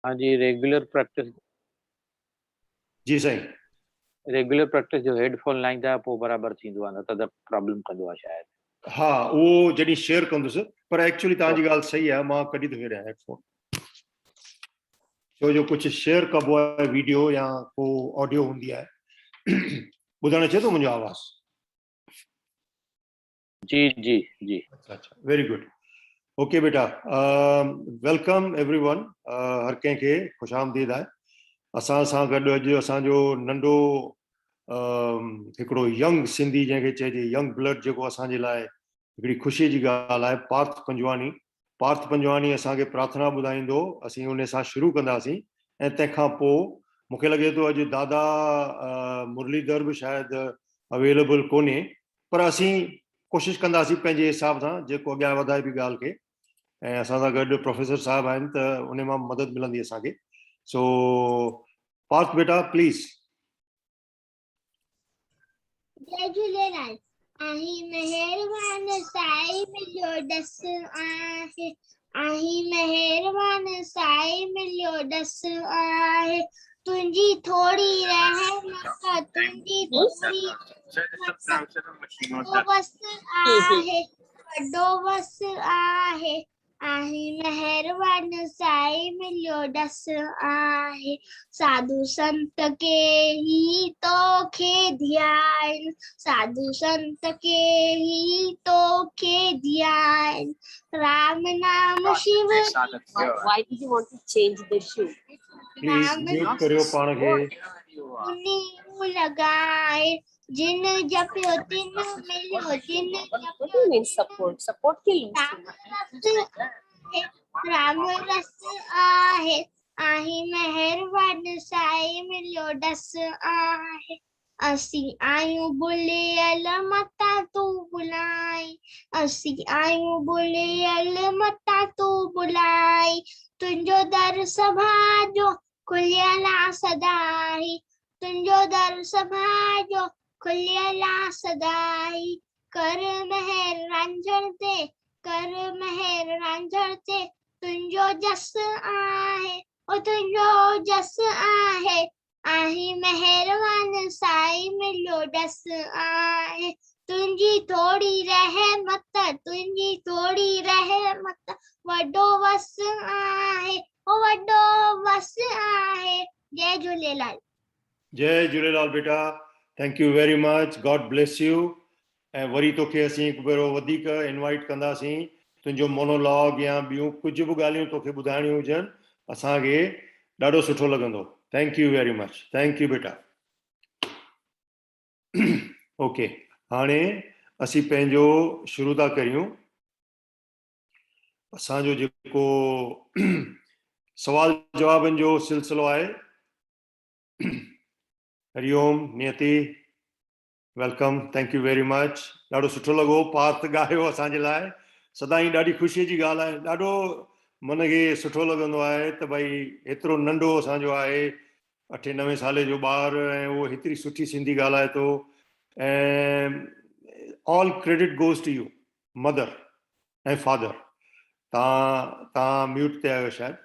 हाँ जी, regular practice जो headphone लाईंदा पोइ बराबर थींदो आहे, न त प्रॉब्लम कंदो आहे शायद। हाँ, वो जॾहिं शेयर कंदुसि, पर एक्चुअली तव्हांजी ॻाल्हि सही आहे, मां कढी थो छॾियां हेडफोन, छो जो कुछ शेयर कबो आहे वीडियो या को ऑडियो हूंदी आहे। ॿुधण अचे थो मुंहिंजो आवाज़? जी जी जी। अच्छा, वेरी गुड। ओके बेटा, वेलकम एवरीवन। हर कंहिंखे खुश आमदीद आहे। असां सां गॾु अॼु असांजो नंढो हिकिड़ो यंग सिंधी जंहिंखे चइजे यंग ब्लड, जेको असांजे लाइ हिकिड़ी ख़ुशीअ जी ॻाल्हि आहे, पार्थ पंजवानी। पार्थ पंजवानी असांखे प्रार्थना ॿुधाईंदो, असीं उन सां शुरू कंदासीं ऐं तंहिंखां पोइ मूंखे लॻे थो अॼु दादा मुरलीधर बि शायदि अवेलेबल कोन्हे, पर असीं कोशिशि कंदासीं पंहिंजे हिसाब सां जेको अॻियां वधाए बि ॻाल्हि खे। ऐं असां सां गॾु प्रोफेसर साहब आहिनि त उन मां मदद मिलंदी असांखे। सो पार्थ बेटा प्लीज़। जय झूलेलाल। आही महिरबान साईं मिलियो डस आहे, आही महिरबान साईं मिलियो डस आहे, तुंहिंजी थोड़ी रहमत, तुंहिंजी थोड़ी बस आहे, वॾो बस आहे, आही महिरबान साईं मिलियो डस आहे, साधु संत के ही तोखे ध्यान, साधु संत के ही तोखे ध्यान, राम नाम Shiv. Why did you want to change the shoe? Please mute करियो पाण खे। उन्हीं लगाए, जिन जपियो तिन मिलियो, जिन What do you mean support? Support के लिए राम रस आहे, आही महिरबान साईं मिलियो डस आहे, असीं आयूं बुलियल मता तू बुलाई, असीं आयूं बुलियल मता तू बुलाई, तुंहिंजो दर सभाजो खुलियल आ सदाई, तुंहिंजो दर सभाजो खुलियल आ सदाई, कर महर रांझण ते, कर महर रांझण ते, तुंहिंजो जस आहे, ओ तुंहिंजो जस आहे, आही महिरबान साईं मिलियो डस आहे, तुंहिंजी थोड़ी रहमत, तुंहिंजी थोड़ी रहमत, वॾो वस आहे, ओ वॾो वस आहे। जय झूलेलाल। जय झूलेलाल बेटा, thank you very much, God bless U. ऐं वरी तोखे असीं हिकु भेरो वधीक इनवाइट कंदासीं, तुंहिंजो मोनोलॉग या ॿियूं कुझु बि ॻाल्हियूं तोखे ॿुधाइणियूं हुजनि, असांखे ॾाढो सुठो लॻंदो। Thank you very much, thank U बेटा। ओके, हाणे असीं पंहिंजो शुरू था करियूं। असांजो जेको सवाल जवाबनि जो सिलसिलो आहे। हरिओम नियति, welcome, thank you very much. ॾाढो सुठो लॻो पार्थ ॻायो असांजे लाइ, सदाईं ॾाढी ख़ुशीअ जी ॻाल्हि आहे। ॾाढो मन खे सुठो लॻंदो आहे त भई एतिरो नंढो असांजो आहे, 8-9 साले जो ॿार, ऐं उहो हेतिरी सुठी सिंधी ॻाल्हाए थो। ऐं all credit goes to you mother ऐं फादर। तव्हां म्यूट ते आहियो शायदि।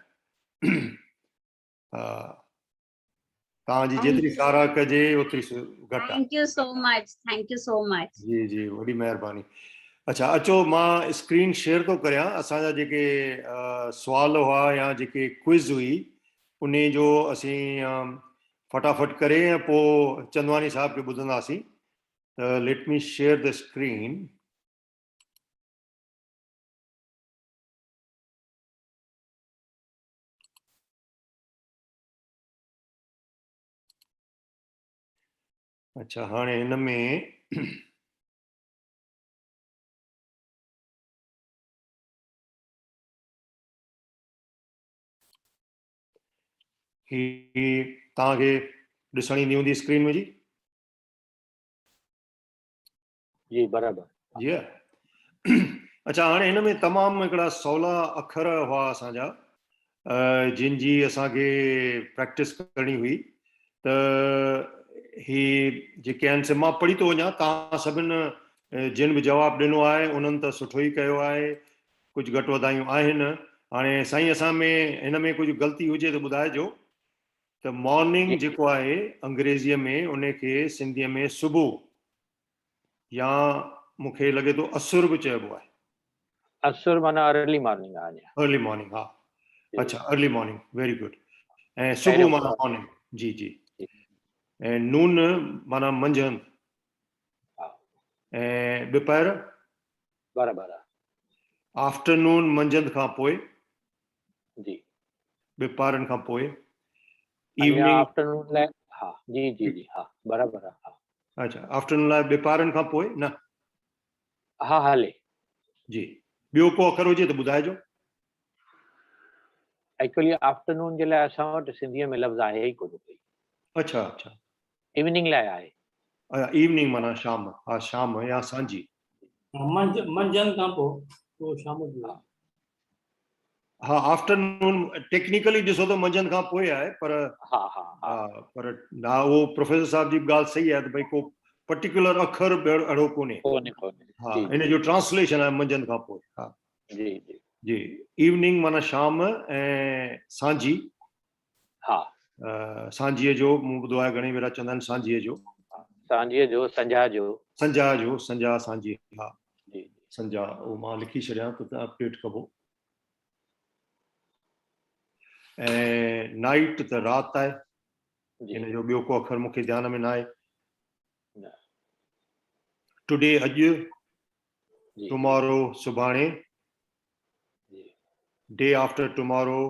तव्हांजी जेतिरी साराह कजे ओतिरी घटि आहे। Thank you so much. Thank you so much. जी जी, वॾी महिरबानी। अच्छा अचो, मां स्क्रीन शेयर थो करियां। असांजा जेके सुवाल हुआ या जेके क्विज़ हुई उन जो असीं फटाफट करे ऐं पोइ चंदवानी साहब खे ॿुधंदासीं। Let me share the screen. अच्छा, हाणे हिन में ही तव्हांखे ॾिसण ईंदी हूंदी स्क्रीन में जी? जी बराबर जी। अच्छा, हाणे हिन में तमामु हिकिड़ा सवला अखर हुआ असांजा, जिन जी असांखे प्रैक्टिस करणी हुई। त ही जेके आहिनि से मां पढ़ी थो वञा, तव्हां सभिनि जिन बि जवाबु ॾिनो आहे उन्हनि त सुठो ई कयो आहे, कुझु घटि वधायूं आहिनि। हाणे साईं असां में हिन में कुझु ग़लती हुजे त ॿुधाइजो त मॉर्निंग जेको आहे अंग्रेज़ीअ में उनखे सिंधीअ में सुबुह या मूंखे लॻे थो असुर बि चइबो आहे। असुर माना अर्ली मॉर्निंग आहे अञा। अर्ली मॉर्निंग, हा अच्छा अर्ली मॉर्निंग, वेरी गुड। ऐं सुबुह पहिरियों माना पहर। मॉर्निंग, जी जी। ऐं नून माना मंझंदि, हा ऐं दुपहर बराबरि आहे। आफ्टरनून मंझंदि खां पोइ, जी ॿिपारनि खां पोइ, अञा इवनिंग आफ्टरनून लाइ हा जी जी जी हा बराबरि आहे। हा अच्छा आफ्टरनून लाइ ॿिपारनि खां पोइ न, हा हले। जी ॿियो को अखर हुजे त ॿुधाइजो। एक्चुअली आफ्टरनून जे लाइ असां वटि सिंधीअ में लफ़्ज़ आहे ई कोन कोई। अच्छा अच्छा, इवनिंग लाइ आहे। इवनिंग माना शाम, हा शाम या सांझी। मंझंदि खां पोइ पोइ शाम जो। हा हा आफ्टरनून टेक्निकली ॾिसो त मंझंदि खां पोइ आहे, पर हा हा हा हा पर हा उहो प्रोफेसर साहब जी ॻाल्हि सही आहे त भई को पर्टिकुलर अखर अहिड़ो कोन्हे। कोन्हे कोन्हे। हा जी इन जो ट्रांसलेशन आहे मंझंदि खां पोइ। हा जी जी जी इवनिंग माना शाम, ऐं सांझी हा सांझीअ जो मूं ॿुधो आहे घणेई भेरा चवंदा आहिनि सांझीअ जो, सांझीअ जो संझा जो। संझा जो, संझा सांझी, हा जी जी संझा, उहो मां लिखी छॾियां त अपडेट कबो। ऐं नाइट त राति आहे, जी इन जो ॿियो को अखर मूंखे ध्यान में न आहे। न, टुडे अॼु, जी टुमारो सुभाणे, जी डे आफ्टर टुमारो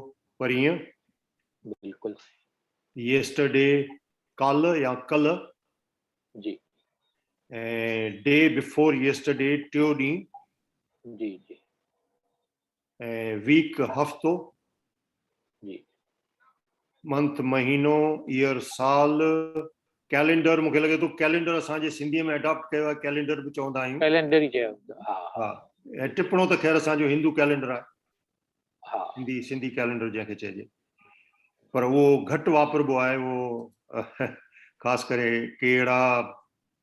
परीहं, बिल्कुलु येस्टरडे काल्ह या कल्ह, जी ऐं डे बिफोर येस्टरडे टियों ॾींहुं, जी जी ऐं वीक हफ़्तो, जी मंथ महीनो, ईयर साल, कैलेंडर मूंखे लॻे थो कैलेंडर असांजे सिंधीअ में अडॉप्ट कयो आहे, कैलेंडर बि चवंदा आहियूं। कैलेंडर ई चयो। हा हा ऐं टिपणो त ख़ैर असांजो हिंदू कैलेंडर आहे, हा सिंधी कैलेंडर जंहिंखे चइजे, पर उहो घटि वापरबो आहे उहो ख़ासि करे कहिड़ा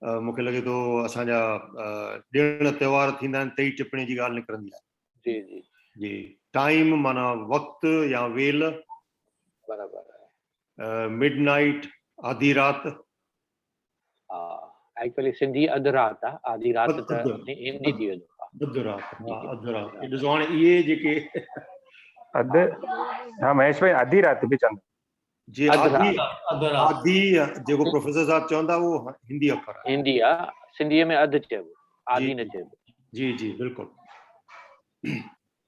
मूंखे लॻे थो असांजा ॾिण त्योहार थींदा आहिनि तई टिप्पणी जी ॻाल्हि निकिरंदी आहे। जी जी जी टाइम माना वक़्तु या वेल, बराबरि आहे। मिडनाइट आधी राति, हा एक्चुअली सिंधी अधु राति आहे, आधी राति त हिंदी थी वेंदो आहे। अधु राति, जी, हा अधु राति। राति। ॾिसो हाणे इहे जेके अधु, हाँ महेश भाई आधी रात भी चंद जी अधु आधी राति। आधी जेको प्रोफेसर साहब चवंदा उहो हिंदी अखर आहे। हिंदी आहे, सिंधीअ में अधु चइबो, आधी न चइबो। जी जी बिल्कुलु।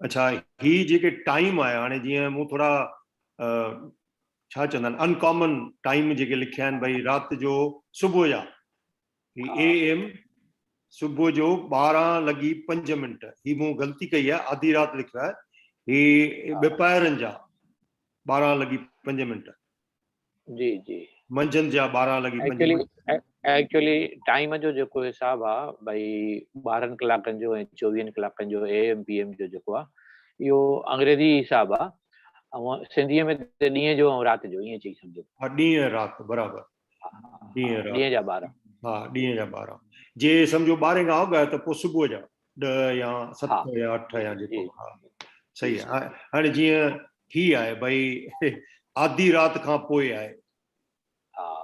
अच्छा ही जेके टाइम आहे, हाणे जीअं मूं थोरा छा चवंदा आहिनि अनकॉमन टाइम जेके लिखिया आहिनि, भई राति जो सुबुह जा AM सुबुह जो 12:05, ही मूं ग़लती कई आहे, आधी राति लिखियो आहे, ही ॿिपारनि जा 12:05, जी जी मंझंदि जा 12:05। एक्चुअली टाइम जो जेको हिसाबु आहे भई 12 कलाकनि जो ऐं 24 कलाकनि जो AM PM जो जेको आहे इहो अंग्रेज़ी हिसाबु आहे, ऐं सिंधीअ में त ॾींहं जो ऐं राति जो ईअं चई सम्झो। हा ॾींहं राति बराबरि, ॾींहं जा 12। हा ॾींहं जा 12। जे सम्झो 12 खां अॻु आहे त पोइ सुबुह जा 10 या 7 या 8 या जेको, हा सही आहे। हाणे जीअं ही आहे भई आधी राति खां पोइ आहे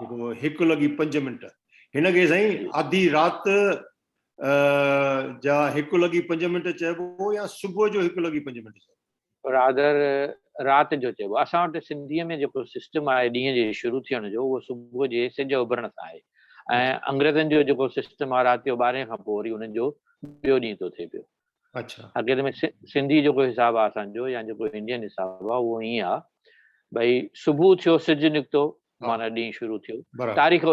जेको 1:05, हिनखे साईं आधी राति जा 1:05 चइबो या सुबुह जो 1:05 चइबो? राति जो चइबो। असां वटि सिंधीअ में जेको सिस्टम आहे ॾींहं जे शुरू थियण जो, उहो सुबुह जे सिज उभरण सां आहे, ऐं अंग्रेज़नि जो जेको सिस्टम आहे राति जो 12 खां पोइ वरी उन्हनि जो ॿियो ॾींहुं थो थिए पियो। अच्छा अॻे में सिंधी जेको हिसाबु आहे असांजो या जेको इंडियन हिसाबु आहे उहो ईअं आहे भई सुबुह थियो सिज निकितो माना ॾींहुं शुरू थियो, तारीख़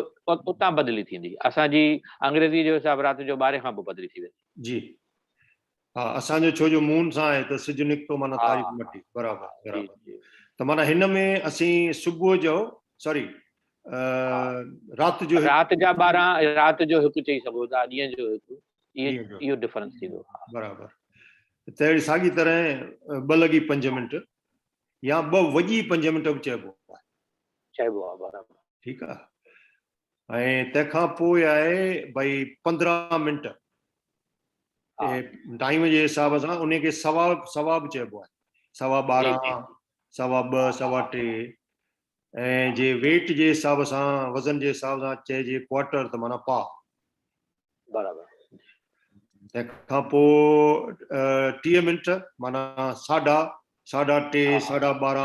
उतां बदिली थींदी। असांजी अंग्रेज़ी जो हिसाबु राति जो 12 खां पोइ बदिली थी वेंदी। जी हा असांजो छो जो मून सां आहे त सिज निकितो माना तारीख़ मटी, बराबरि बराबरि। त माना हिन में असीं सुबुह जो सॉरी राति जो राति जा 12, राति जो 1 चई सघो था, ॾींहं जो 1, इहो डिफरेंस थींदो। बराबरि। त अहिड़ी साॻी तरह 2:05 या 2:05 बि चइबो आहे, बराबरि। ठीकु आहे। ऐं तंहिंखां पोइ आहे भई 15 मिंट टाइम जे हिसाब सां उनखे सवा बि चइबो आहे। 12.5 2.25 2.3 ऐं जे वेट जे हिसाब सां वज़न जे हिसाब सां चइजे क्वार्टर त माना पा बराबर तंहिंखां पोइ 30 मिंट माना 3.5 3.5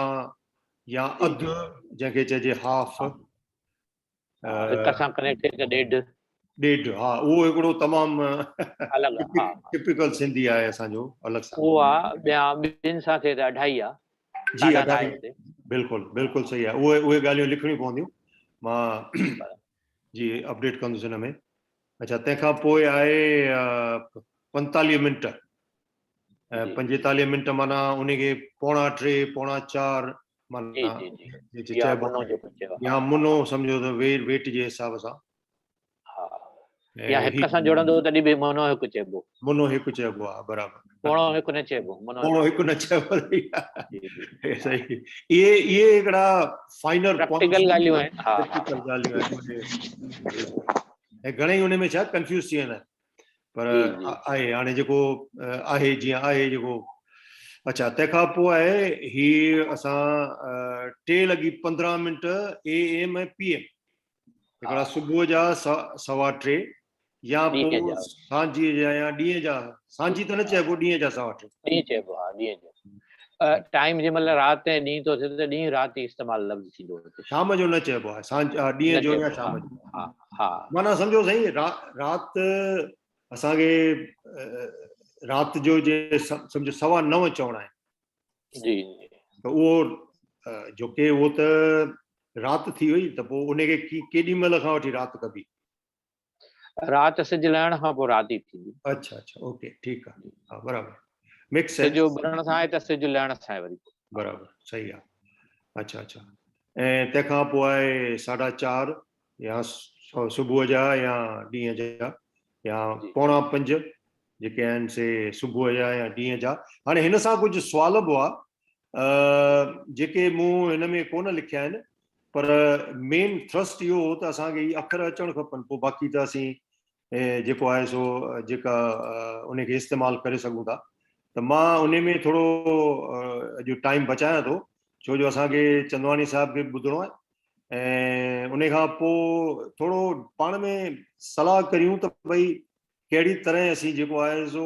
या अधु जंहिंखे चइजे हाफ हिक सां कनेक्ट थिए त 1.5 हा उहो हिकिड़ो तमामु अलॻि टिपिकल सिंधी आहे असांजो अलॻि सां उहो आहे ॿियनि सां थिए त 2.5 आहे जी 2.5 बिल्कुलु बिल्कुुलु सही आहे उहे ॻाल्हियूं लिखणियूं पवंदियूं मां जी अपडेट कंदुसि हिन में अच्छा तंहिंखां पोइ आहे 45 मिंट 45 मिंट माना उनखे 3:45 3:45 माना या मुनो सम्झो त वेट जे हिसाब सां या हिक सां जुड़ंदो तॾहिं बि मुनो हिकु चइबो आहे बराबर पोणो हिकु न चइबो पोणो हिकु न चइबो सही इहे हिकिड़ा फाइनल प्रैक्टिकल ॻाल्हियूं आहिनि ऐं घणेई उन में छा कंफ्यूज थी वेंदा आहिनि पर आहे हाणे जेको आहे जीअं आहे जेको अच्छा तंहिंखां पोइ आहे हीअ असां 3:15 AM ऐं PM हिकिड़ा सुबुह जा 3:15 या पोइ सांझी जा या ॾींहं जा सांझी त न चइबो ॾींहं जा 3:15 ॾींहं चइबो हा ॾींहं जो टाइम जंहिं महिल राति ऐं ॾींहुं थो थिए त ॾींहुं राति इस्तेमालु लफ़्ज़ थींदो शाम जो न चइबो आहे ॾींहं जो या शाम जो माना सम्झो साईं राति असांखे राति जो जे सम्झो 9:15 चवणा आहिनि जी त उहो जोके उहो त राति थी वई त पोइ उनखे केॾी महिल खां वठी राति कबी राति सिज लहण खां पोइ राति ई थींदी अच्छा ओके ठीकु आहे हा बराबर मिक्स सिज उभरण सां आहे त सिज लहण सां आहे वरी बराबर सही आहे अच्छा ऐं तंहिंखां पोइ आहे 4:30 या सुबुह जा या ॾींहं जा या 4:45 जेके आहिनि से सुबुह जा या ॾींहं जा हाणे हिन सां कुझु सुवाल बि हुआ जेके मूं हिन में कोन लिखिया आहिनि पर मेन थ्रस्ट इहो हो त असांखे ई अखर अचणु खपनि पोइ बाक़ी त असीं जेको आहे सो जेका उनखे इस्तेमालु करे सघूं था त मां उन में थोरो अॼु टाइम बचायां थो छो जो असांखे चंदवानी साहिब खे ॿुधणो आहे ऐं उन खां पोइ थोरो पाण में सलाह करियूं त भई कहिड़ी तरह असीं जेको आहे सो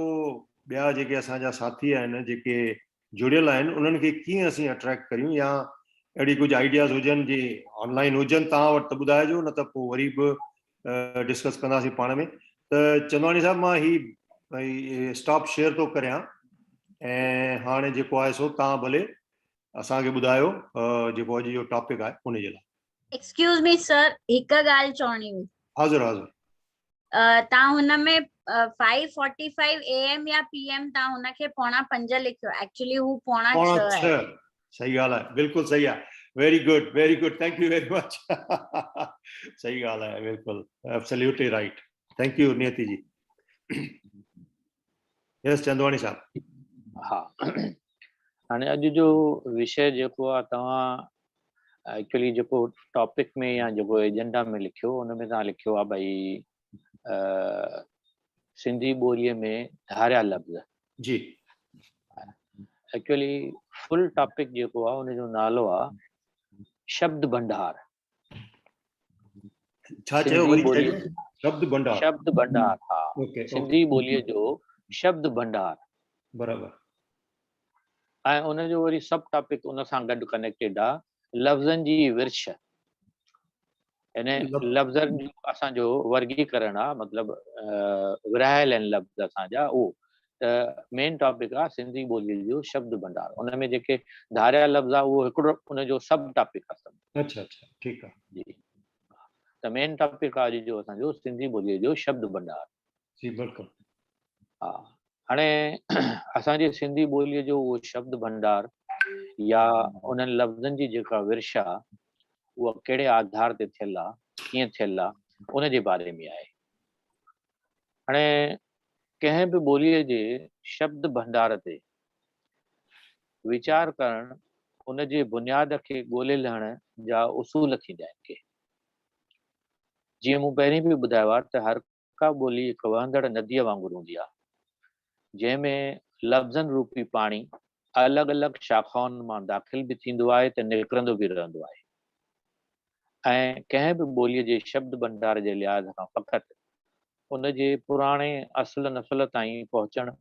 ॿिया जेके असांजा साथी आहिनि जेके जुड़ियल आहिनि उन्हनि खे कीअं असीं अट्रैक्ट करियूं या अहिड़ी कुझु आइडियाज़ हुजनि जे ऑनलाइन हुजनि तव्हां वटि त ॿुधाइजो न त पोइ वरी बि डिस्कस कंदासीं पाण में त चंदवानी साहिबु मां ही भई स्टॉप शेयर थो करियां ऐं हाणे जेको आहे सो तव्हां भले असांखे ॿुधायो जेको अॼु जो टॉपिक आहे उन जे लाइ एक्सक्यूज़ मी सर हिकु ॻाल्हि चवणी हुई हाज़िर तव्हां हुन में 5:45 AM या PM तव्हां हुनखे 4:45 लिखियो एक्चुअली हू 4:6 आहे सही ॻाल्हि आहे बिल्कुलु सही आहे very good thank you very much सही ॻाल्हि आहे बिल्कुलु एब्सोल्युटली राइट थैंक यू नियति जी यस चंदवानी साहब हा हाणे अॼु जो विषय जेको आहे तव्हां एक्चुअली जेको टॉपिक में या जेको एजेंडा में लिखियो हुन में तव्हां लिखियो आहे भई सिंधी ॿोलीअ में धारिया लफ़्ज़ जी एक्चुअली फुल टॉपिक जेको आहे हुनजो नालो आहे शब्द भंडार छा चयो शब्द भंडार हा सिंधी ॿोलीअ जो शब्द भंडार बराबर ऐं उनजो वरी सब टॉपिक उन सां गॾु कनेक्टेड आहे लफ़्ज़नि जी विर्छ यानी लफ़्ज़नि जो असांजो वर्गीकरण आहे मतिलबु विरहायल आहिनि लफ़्ज़ असांजा उहो त मेन टॉपिक आहे सिंधी ॿोलीअ जो शब्द भंडार उन में जेके धारिया लफ़्ज़ आहे उहो हिकिड़ो उनजो सब टॉपिक आहे अच्छा ठीकु आहे जी त मेन टॉपिक आहे अॼु जो असांजो सिंधी ॿोलीअ जो शब्द भंडार जी बिल्कुलु हा हाणे असांजी सिंधी ॿोलीअ जो उहो शब्द भंडार या उन्हनि लफ़्ज़नि जी जेका विर्छ आहे उहा कहिड़े आधार ते थियल आहे कीअं थियल आहे उन जे बारे में आहे हाणे कंहिं बि ॿोलीअ जे शब्द भंडार ते वीचार करणु उन जे बुनियाद खे ॻोल्हे लहण जा उसूल थींदा आहिनि के जीअं मूं पहिरीं बि ॿुधायो आहे त हर का ॿोली हिकु वहंदड़ नदीअ वांगुरु हूंदी आहे जंहिंमें लफ़्ज़नि रूपी पाणी अलॻि अलॻि शाखाउनि मां दाख़िल बि थींदो आहे त निकिरंदो बि रहंदो आहे ऐं कंहिं बि ॿोलीअ जे शब्द भंडार जे लिहाज़ खां फ़क़ति उन जे पुराणे असुल नसुल ताईं पहुचणु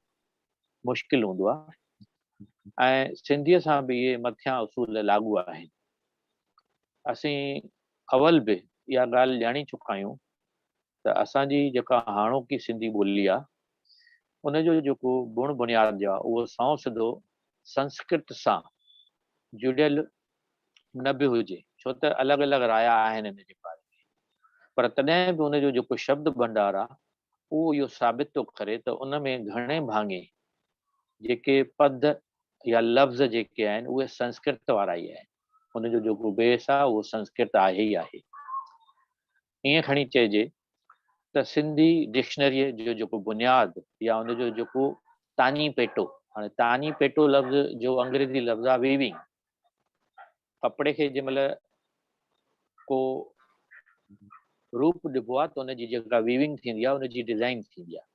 मुश्किल हूंदो आहे ऐं सिंधीअ सां बि इहे मथियां उसूल लागू आहिनि। असीं अवल बि इहा ॻाल्हि ॼाणी चुका आहियूं त असांजी जेका हाणोकी सिंधी ॿोली आहे उनजो जेको गुण बुनियाद जो आहे उहो सौ सिधो संस्कृत सां जुड़ियल न बि हुजे, छो त अलॻि अलॻि राया आहिनि हिन जे बारे में, पर तॾहिं बि उनजो जेको शब्द भंडार आहे उहो इहो साबित थो करे त उन में घणे भाङे जेके पद या लफ़्ज़ जेके आहिनि उहे संस्कृत वारा ई आहिनि, उनजो जेको बेस आहे उहो संस्कृत आहे ई आहे। ईअं खणी चइजे त सिंधी डिक्शनरीअ जो जेको बुनियाद या उनजो जेको तानी पेटो, हाणे तानी पेटो लफ़्ज़ जो अंग्रेज़ी लफ़्ज़ आहे वीविंग। कपिड़े खे जंहिं महिल को रूप ॾिबो आहे त उनजी जेका वीविंग थींदी आहे उनजी डिज़ाइन थींदी आहे।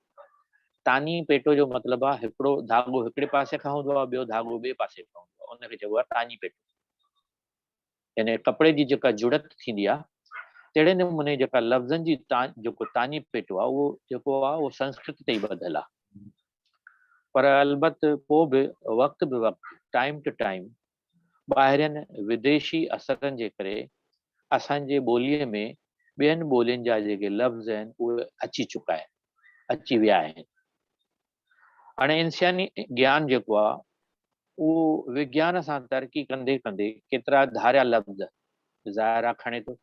तानी पेटो जो मतिलबु आहे हिकिड़ो धाॻो हिकिड़े पासे खां हूंदो आहे, ॿियो धाॻो ॿिए पासे खां हूंदो आहे, उनखे चइबो आहे तानी पेटो। यानी कपिड़े जी जेका जुड़त थींदी आहे तहिड़े नमूने जेका लफ़्ज़नि जी जेको तानी पेटो आहे उहो जेको आहे उहो संस्कृत ते ई ॿधियल आहे। पर अलबत्त पोइ बि वक़्तु टाइम टू टाइम ॿाहिरियनि विदेशी असरनि जे करे असांजे ॿोलीअ में ॿियनि ॿोलियुनि जा जेके लफ़्ज़ आहिनि उहे अची चुका आहिनि, अची विया आहिनि। हाणे इंसानी ज्ञान जेको आहे उहो विज्ञान सां तरक़ी कंदे कंदे केतिरा धारिया लफ़्ज़ ज़ाहिरा खणे थो।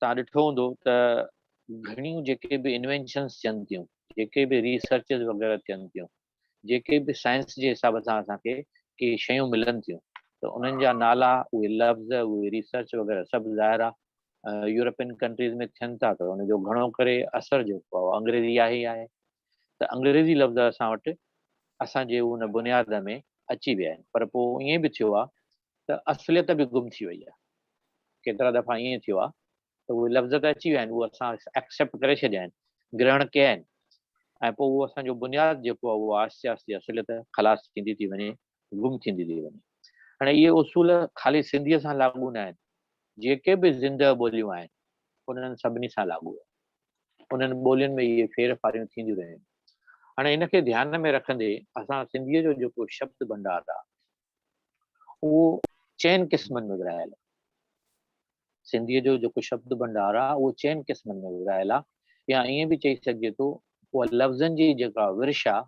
तव्हां ॾिठो हूंदो त घणियूं जेके बि इन्वेंशन्स थियनि थियूं, जेके बि रिसर्चिस वग़ैरह थियनि थियूं, जेके बि साइंस जे हिसाब सां असांखे के शयूं मिलनि थियूं त उन्हनि जा नाला, उहे लफ़्ज़, उहे रिसर्च वग़ैरह सभु ज़ाहिरा यूरोपियन कंट्रीज़ में थियनि था त उनजो घणो करे असरु जेको आहे अंग्रेज़ी आहे ई आहे। त अंग्रेज़ी लफ़्ज़ असां वटि असांजे उन बुनियाद में अची विया आहिनि, पर पोइ ईअं बि थियो आहे त असुलियत बि गुम थी वई आहे। केतिरा दफ़ा ईअं थियो आहे त उहे लफ़्ज़ त अची विया आहिनि, उहे असां एक्सेप्ट करे छॾिया आहिनि, ग्रहण कया आहिनि, ऐं पोइ उहो असांजो बुनियाद जेको आहे उहो आहिस्ते आहिस्ते असुलियत ख़लास थींदी थी वञे, गुम थींदी थी वञे। हाणे इहे उसूल ख़ाली सिंधीअ सां लागू न आहिनि, जेके बि ज़िंदह ॿोलियूं आहिनि उन्हनि सभिनी सां लागू आहे, उन्हनि ॿोलियुनि में इहे फेर फारियूं थींदियूं रहियूं। हाणे इनखे ध्यान में रखंदे असां सिंधीअ जो जेको शब्द भंडार आहे उहो चइनि क़िस्मनि में विरहायल आहे। सिंधीअ जो जेको शब्द भंडार आहे उहो चइनि क़िस्मनि में विरहायल आहे, या ईअं बि चई सघिजे थो उहा लफ़्ज़नि जी जेका विर्श आहे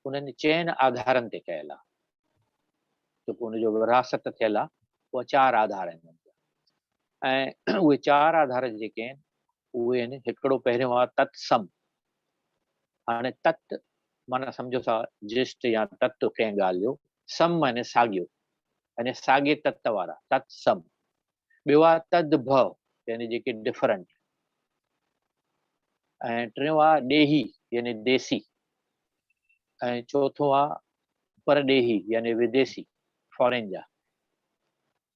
उन्हनि चइनि आधारनि ते कयल आहे। जेको उनजो विरासत थियल आहे उहा 4 आधार आहिनि, ऐं उहे 4 आधार जेके आहिनि उहे आहिनि, हिकिड़ो पहिरियों आहे तत्सम। हाणे तत् माना सम्झो सा जिस्ट या तत्व कंहिं ॻाल्हि जो, सम माने साॻियो, यानी साॻिए तत्व वारा, तत्सम। ॿियो आहे तद्भव, यानी जेके डिफरेंट, ऐं टियों आहे ॾेही यानी देसी, ऐं चौथो आहे परॾेही यानी विदेशी, फॉरेन जा।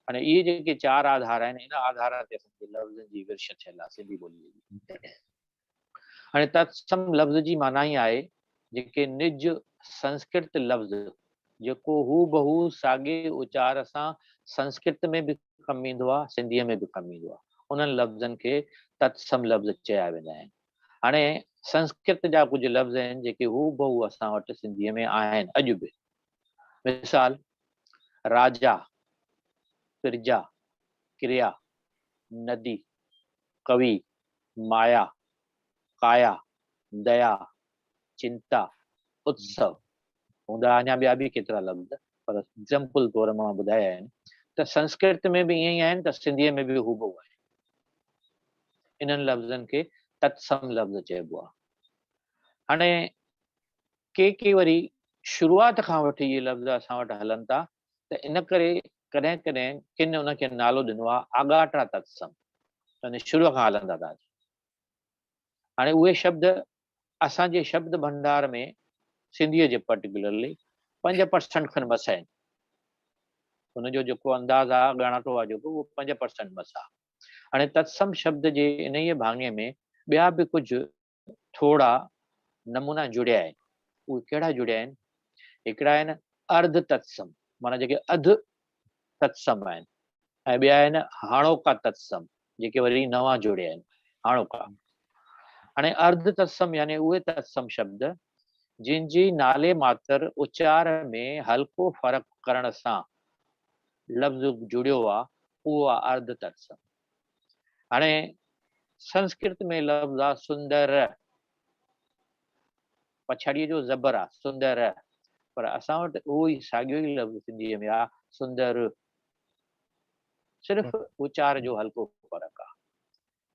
हाणे इहे जेके 4 आधार आहिनि इन आधार ते असांजे लफ़्ज़नि जी विर्श थियल आहे सिंधी ॿोलीअ जी। हाणे तत्सम लफ़्ज़ जी माना ई आहे जेके निज संस्कृत लफ़्ज़ जेको हू बहू साॻे उचार सां संस्कृत में बि कमु ईंदो आहे, सिंधीअ में बि कमु ईंदो आहे, उन्हनि लफ़्ज़नि खे तत्सम लफ़्ज़ चया वेंदा आहिनि। हाणे संस्कृत जा कुझु लफ़्ज़ आहिनि जेके हू बहू असां वटि सिंधीअ में आहिनि अॼु बि। मिसाल राजा, प्रजा, क्रिया, नदी, कवि, माया, काया, दया, चिंता, उत्सव, हूंदा अञा ॿिया बि केतिरा लफ़्ज़, पर एग्जाम्पल तौर मां ॿुधाया आहिनि त संस्कृत में बि ईअं ई आहिनि त सिंधीअ में बि हूबहू आहिनि। इन्हनि लफ़्ज़नि खे तत्सम लफ़्ज़ चइबो आहे। हाणे के वरी शुरूआत खां वठी इहे लफ़्ज़ असां वटि हलनि था त इन करे कॾहिं कॾहिं किन उनखे नालो ॾिनो आहे आगाटा तत्सम, यानी शुरूअ खां हलंदा था। हाणे उहे शब्द असांजे शब्द भंडार में सिंधीअ जे पर्टिकुलरली 5% खनि बस आहिनि, हुनजो जेको अंदाज़ आहे ॻणाटो आहे जेको उहो 5% बस आहे। हाणे तत्सम शब्द जे इन ई भाङे में ॿिया बि कुझु थोरा नमूना जुड़िया आहिनि। उहे कहिड़ा जुड़िया आहिनि? हिकिड़ा आहिनि अर्ध तत्सम माना जेके अध तत्सम आहिनि ऐं ॿिया आहिनि हाणोका तत्सम जेके वरी नवां जुड़िया आहिनि हाणोका। हाणे अर्ध तत्सम यानी उहे तत्सम शब्द जिन जी नाले मात्र उच्चार में हल्को फर्क करण सां लफ़्ज़ जुड़ियो आहे उहो आहे अर्ध तत्सम। हाणे संस्कृत में लफ़्ज़ आहे सुंदर, पछाड़ीअ जो ज़बर आहे सुंदर, पर असां वटि उहो ई साॻियो ई लफ़्ज़ सिंधीअ में आहे सुंदर, सिर्फ़ उच्चार जो हल्को फर्क आहे।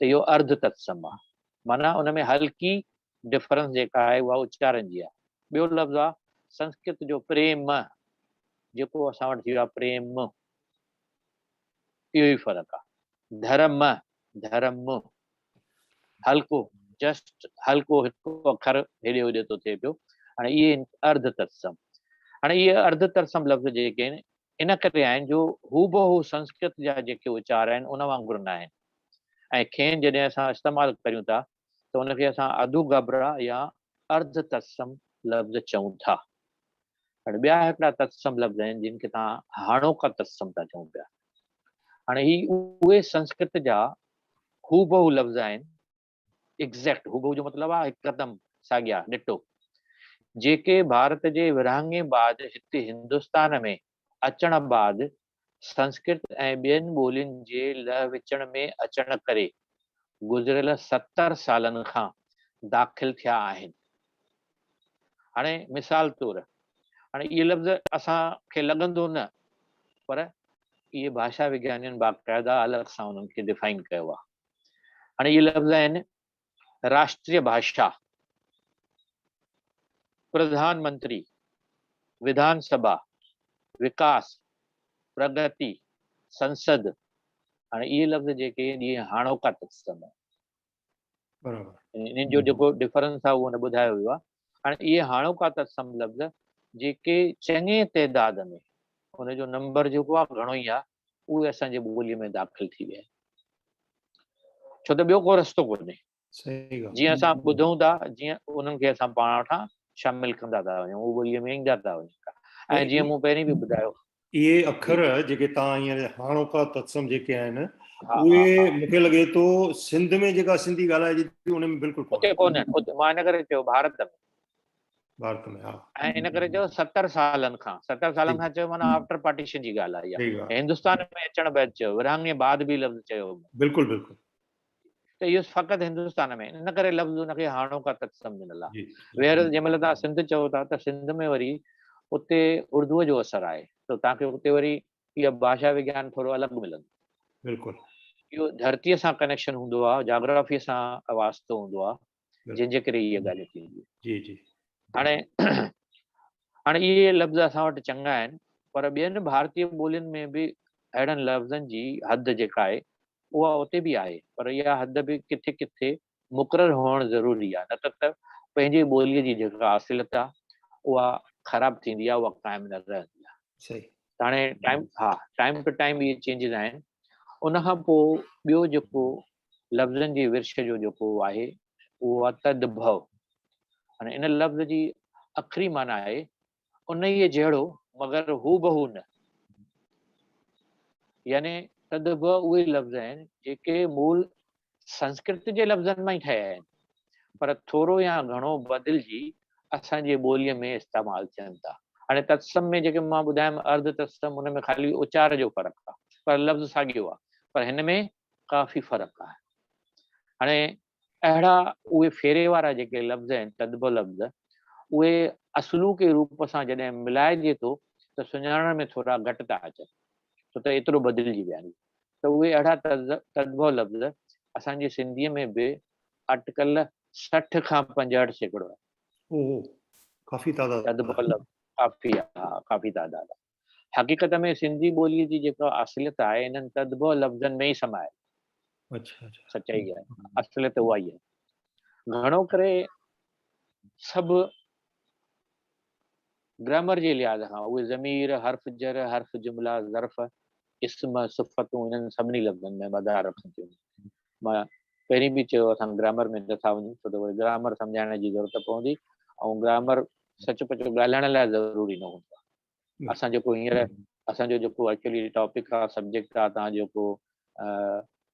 त इहो अर्ध तत्सम आहे माना उन में हल्की डिफरेंस जेका आहे उहा उच्चारण जी आहे। ॿियो लफ़्ज़ आहे संस्कृत जो प्रेम, जेको असां वटि थी वियो आहे प्रेम, इहो ई फर्क आहे। धर्म, धर्म हल्को, जस्ट हल्को हिकु अखर हेॾे होॾे थो थिए पियो। हाणे इहे अर्ध तत्सम। हाणे इहे अर्ध तत्सम लफ़्ज़ जेके आहिनि इन करे आहिनि जो हूबहू संस्कृत जा जेके उच्चार आहिनि उन वांगुरु न आहिनि ऐं खेनि जॾहिं असां इस्तेमालु करियूं था त उनखे असां अधुगबरा या अर्ध तत्सम लफ़्ज़ चऊं था। हाणे ॿिया हिकिड़ा तत्सम लफ़्ज़ आहिनि जिन खे तव्हां हाणोका तत्सम था चऊं पिया। हाणे ही उहे संस्कृत जा हूबहू लफ़्ज़ आहिनि, एग्ज़ैक्ट हूबहू जो मतिलबु आहे हिकदमि साॻिया ॾिठो, जेके भारत जे विरहाङे बाद हिते हिंदुस्तान में अचण बाद संस्कृत ऐं ॿियनि ॿोलियुनि जे लह विचण में अचण करे गुज़िरियल 70 सालनि खां दाख़िल थिया आहिनि। हाणे मिसाल तौरु हाणे इहे लफ़्ज़ असांखे लॻंदो न, पर इहे भाषा विज्ञानियुनि बाक़ाइदा अलॻि सां उन्हनि खे डिफाइन कयो आहे। हाणे इहे लफ़्ज़ आहिनि राष्ट्रीय भाषा, प्रधानमंत्री, विधानसभा, विकास, प्रगति, संसद। हाणे इहे लफ़्ज़ जेके इहे हाणोका तत्सम आहे, इन्हनि जो जेको डिफरेंस आहे उहो न ॿुधायो वियो आहे। हाणे इहे हाणोका तत्सम लफ़्ज़ जेके चङे तइदाद में उनजो नंबर जेको आहे घणो ई आहे उहे असांजे ॿोलीअ में दाख़िल थी विया आहिनि, छो त ॿियो को रस्तो कोन्हे। जीअं असां ॿुधूं था जीअं उन्हनि खे असां पाण वठां शामिल कंदा था वञूं, उहो ॿोलीअ में ईंदा था वञूं। ऐं जीअं मूं पहिरीं बि ॿुधायो इहे अखर जेके तव्हां हींअर हाणोका तत्सम जेके आहिनि उहे मूंखे लॻे थो सिंध में जेका सिंधी ॻाल्हाइजे थी उन में बिल्कुलु कोन्हे। मां इन करे चयो भारत में हा, ऐं इन करे चयो 70 सालनि खां चयो माना आफ्टर पार्टीशन जी ॻाल्हि आहे इहा। हिंदुस्तान में अचण बैदि चयो, विरहाङे बाद बि लफ़्ज़ चयो। बिल्कुलु बिल्कुलु। त इहो फ़क़ति हिंदुस्तान में, इन करे लफ़्ज़ उनखे हाणोका तत्सम ॾिनल आहे। ॿीहर जंहिं महिल तव्हां सिंध चओ था त सिंध में वरी उते उर्दूअ जो असरु आहे त तव्हांखे उते वरी इहा भाषा विज्ञान थोरो अलॻि मिलंदो। बिल्कुलु इहो धरतीअ सां कनेक्शन हूंदो आहे, जाग्राफीअ सां वास्तो हूंदो आहे, जंहिंजे करे इहे ॻाल्हियूं थींदियूं। जी जी। हाणे इहे लफ़्ज़ असां वटि चङा आहिनि, पर ॿियनि भारतीय ॿोलियुनि में बि अहिड़नि लफ़्ज़नि जी हद जेका आहे उहा उते बि आहे, पर इहा हद बि किथे किथे मुक़ररु हुअणु ज़रूरी आहे, न त पंहिंजी ॿोलीअ जी जेका असलियत आहे उहा ख़राबु थींदी आहे, उहा क़ाइमु न रहंदी आहे। सही। हाणे टाइम टू टाइम इहे चेंजिस आहिनि। उनखां पोइ ॿियो जेको लफ़्ज़नि जी विर्छ जो जेको आहे उहो आहे तद्भव। हाणे इन लफ़्ज़ जी अखरी माना आहे उन ई जहिड़ो मगर हूबहू न, यानी तद्भव उहे लफ़्ज़ आहिनि जेके मूल संस्कृत जे लफ़्ज़नि मां ई ठहिया आहिनि, पर थोरो या घणो बदिलजी असांजे ॿोलीअ में इस्तेमालु थियनि था। हाणे तत्सम में जेके मां ॿुधायमि अर्ध तत्सम, उन में ख़ाली उच्चार जो फ़र्क़ु आहे, पर लफ़्ज़ साॻियो आहे, पर हिन में काफ़ी फ़र्क़ु आहे। हाणे अहिड़ा उहे फेरे वारा जेके लफ़्ज़ आहिनि तद्भव लफ़्ज़, उहे असलू के रूप सां जॾहिं मिलाइजे थो त सुञाणण में थोरा घटि था अचनि, छो त एतिरो बदिलजी विया आहिनि। त उहे अहिड़ा तद्भव लफ़्ज़ असांजी सिंधीअ में बि अटकल 60 खां 65% आहे। ओहो, काफ़ी तादाद तद्भव लफ़्ज़ काफ़ी तादाद आहे। हक़ीक़त में सिंधी ॿोलीअ जी जेका असलियत आहे इन्हनि तद्भव लफ़्ज़नि में ई समाए। अच्छा सच्चाई आहे, असलियत उहा ई आहे। घणो करे सभु ग्रामर जे लिहाज़ खां उहे ज़मीर, हर्फ़ जर, हर्फ़ जुमिला, ज़र्फ़, इस्म, सिफ़तूं इन्हनि सभिनी लफ़्ज़नि में मदार रखनि थियूं। मां पहिरीं बि चयो असां ग्रामर में नथा वञूं छो त वरी ग्रामर सम्झाइण जी ज़रूरत पवंदी, ऐं ग्रामर सच पचो ॻाल्हाइण लाइ ज़रूरी न हूंदो आहे। असां जेको हींअर असांजो जेको एक्चुअली टॉपिक आहे सब्जेक्ट आहे तव्हां जेको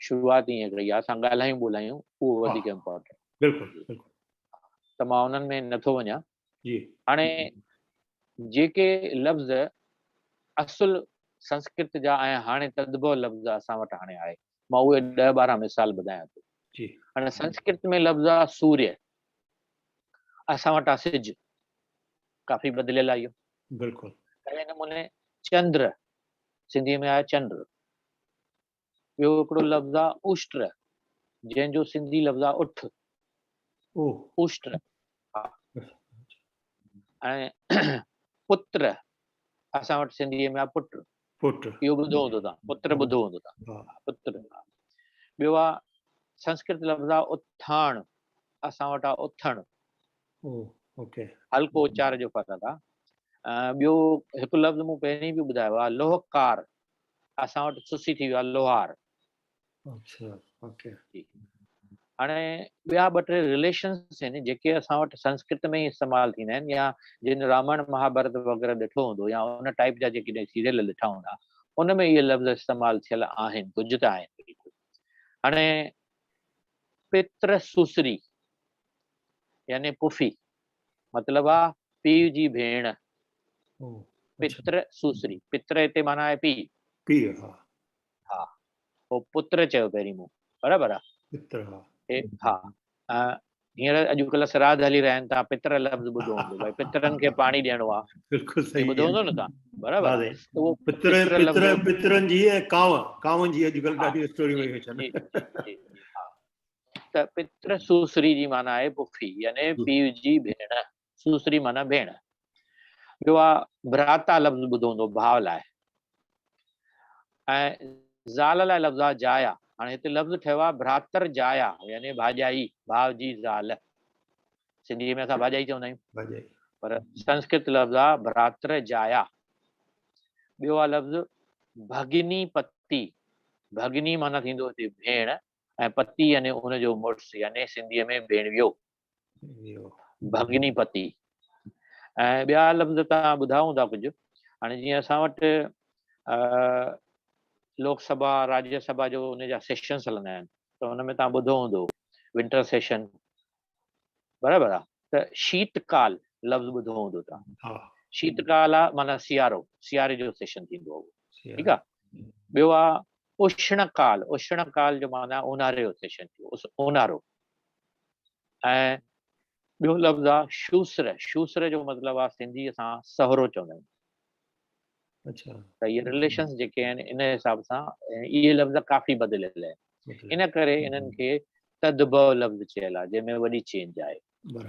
शुरूआत ईअं कई आहे असां ॻाल्हायूं ॿोलायूं उहो वधीक इम्पोर्टेंट बिल्कुलु बिल्कुलु त मां उन्हनि में नथो वञा जी हाणे जेके लफ़्ज़ असुल संस्कृत जा ऐं हाणे तदबो लफ़्ज़ असां वटि हाणे आहे मां उहे 10-12 मिसाल ॿुधायां थो जी हाणे संस्कृत में लफ़्ज़ आहे सूर्य असां वटि आहे सिज काफ़ी बदिलियल आहे इहो बिल्कुलु अहिड़े नमूने चंद्र सिंधीअ में आहे चंद्र ॿियो हिकिड़ो लफ़्ज़ आहे उष्ट्र जंहिंजो सिंधी लफ़्ज़ आहे उठ ओह उष्ट्र ऐं पुत्र असां वटि सिंधीअ में आहे पुट पुट इहो ॿुधो हूंदो तव्हां पुत्र ॿुधो हूंदो तव्हां पुत्र ॿियो आहे संस्कृत लफ़्ज़ आहे उथाण असां वटि आहे उथण ओह ओके हल्को उचार जो फ़र्क़ु आहे ॿियो हिकु लफ़्ज़ मूं पहिरीं बि ॿुधायो आहे लोहकार असां वटि सुसी थी वियो आहे लोहार अच्छा ओके हाणे ॿिया 2-3 रिलेशन्स आहिनि जेके असां वटि संस्कृत में ई इस्तेमालु थींदा आहिनि या जिन रामायण महाभारत वग़ैरह ॾिठो हूंदो या उन टाइप जा जेके सीरियल ॾिठा हूंदा उन में इहे लफ़्ज़ इस्तेमालु थियल आहिनि कुझु त आहिनि हाणे पित्र सुसरी यानी पुफी मतिलबु आहे पीउ जी भेण पित्र सुसरी पित्र हिते माना आहे पीउ पीउ हा पोइ पुत्र चयो पहिरीं मूं बराबरि आहे पित्र हा हींअर अॼुकल्ह श्राद्ध हली रहिया आहिनि तव्हां पित्र लफ़्ज़ ॿुधो हूंदो भई पित्रनि खे पाणी ॾियणो आहे बिल्कुलु सही ॿुधो हूंदो न तव्हां बराबरि आहे त उहो पित्र पित्र पित्र लफ़्ज़ पित्रनि जी ऐं कांवनि जी अॼुकल्ह ॾाढी स्टोरी जी, वई अचनि जी, हा त पित्र सुसरी जी माना आहे पुफी यानी पीउ जी भेण सुसरी माना भेण ॿियो आहे भ्राता लफ़्ज़ ॿुधो हूंदो भाउ लाइ ऐं ज़ाल लाइ लफ़्ज़ आहे जाया हाणे हिते लफ़्ज़ ठहियो आहे भ्रातर जाया यानी भाॼाई भाउ जी ज़ाल सिंधीअ में असां भाॼाई चवंदा आहियूं पर संस्कृत लफ़्ज़ आहे भ्रातर जाया ॿियो आहे लफ़्ज़ भगिनी पति भगिनी माना थींदो हिते भेण ऐं पति यानी उनजो मुड़ुसु यानी सिंधीअ में भेणवियो भगिनी पति ऐं ॿिया लफ़्ज़ तव्हां ॿुधा हूंदा कुझु हाणे जीअं असां वटि लोकसभा राज्यसभा जो उनजा सेशन्स हलंदा आहिनि त हुन में तव्हां ॿुधो हूंदो विंटर सेशन बराबरि आहे त शीतकाल लफ़्ज़ ॿुधो हूंदो तव्हां शीतकाल आहे माना सियारे जो सेशन थींदो आहे ठीकु आहे ॿियो आहे उष्णकाल जो माना ऊन्हारे जो सेशन थियो ऊन्हारो ऐं ॿियो लफ़्ज़ आहे शूस्र जो मतिलबु आहे सिंधीअ सां सहरो चवंदा आहियूं त इहे रिलेशन्स जेके आहिनि इन हिसाब सां इहे लफ़्ज़ काफ़ी बदिलियल आहिनि इन करे इन्हनि खे तदबव लफ़्ज़ चयल आहे जंहिंमें वॾी चेंज आहे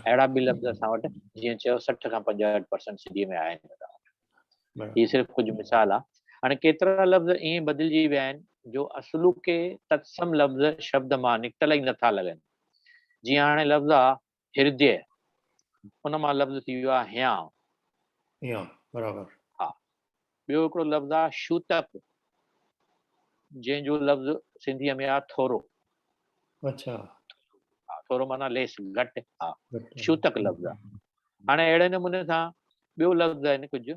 अहिड़ा बि लफ़्ज़ असां वटि जीअं चयो 60 खां 65% सिंधीअ में आहिनि हीअ सिर्फ़ु कुझु मिसाल आहे हाणे केतिरा लफ़्ज़ ईअं बदिलजी विया आहिनि जो असुलु खे तत्सम लफ़्ज़ शब्द मां निकितल ई नथा लॻनि जीअं हाणे लफ़्ज़ आहे हृदय उन मां लफ़्ज़ थी वियो आहे ह्यां बराबरि हा ॿियो हिकिड़ो लफ़्ज़ आहे शूतक जंहिंजो लफ़्ज़ सिंधीअ में आहे थोरो अच्छा हा थोरो माना लेस घटि हा शूतक लफ़्ज़ आहे हाणे अहिड़े नमूने सां ॿियो लफ़्ज़ आहिनि कुझु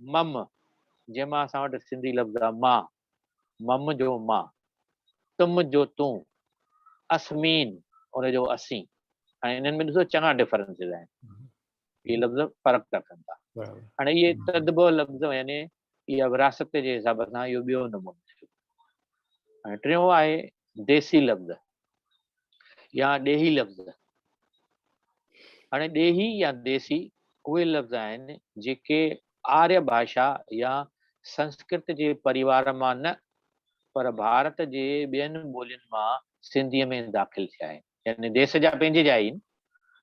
मम जंहिंमां असां वटि सिंधी लफ़्ज़ आहे मां मम जो मां तुम जो तूं असमीन उनजो असीं हाणे इन्हनि में ॾिसो चङा डिफरेंसिस आहिनि इहे लफ़्ज़ फ़र्क़ु था कनि था हाणे इहे तदबो लफ़्ज़ यानी इहा विरासत जे हिसाब सां इहो ॿियो नमूनो थियो ऐं टियों आहे देसी लफ़्ज़ या ॾेही लफ़्ज़ हाणे ॾेही या देसी उहे लफ़्ज़ आहिनि जेके आर्य भाषा या संस्कृत जे परिवार मां न पर भारत जे ॿियनि ॿोलियुनि मां सिंधीअ में दाख़िल थिया आहिनि यानी देश जा पंहिंजे जा आहिनि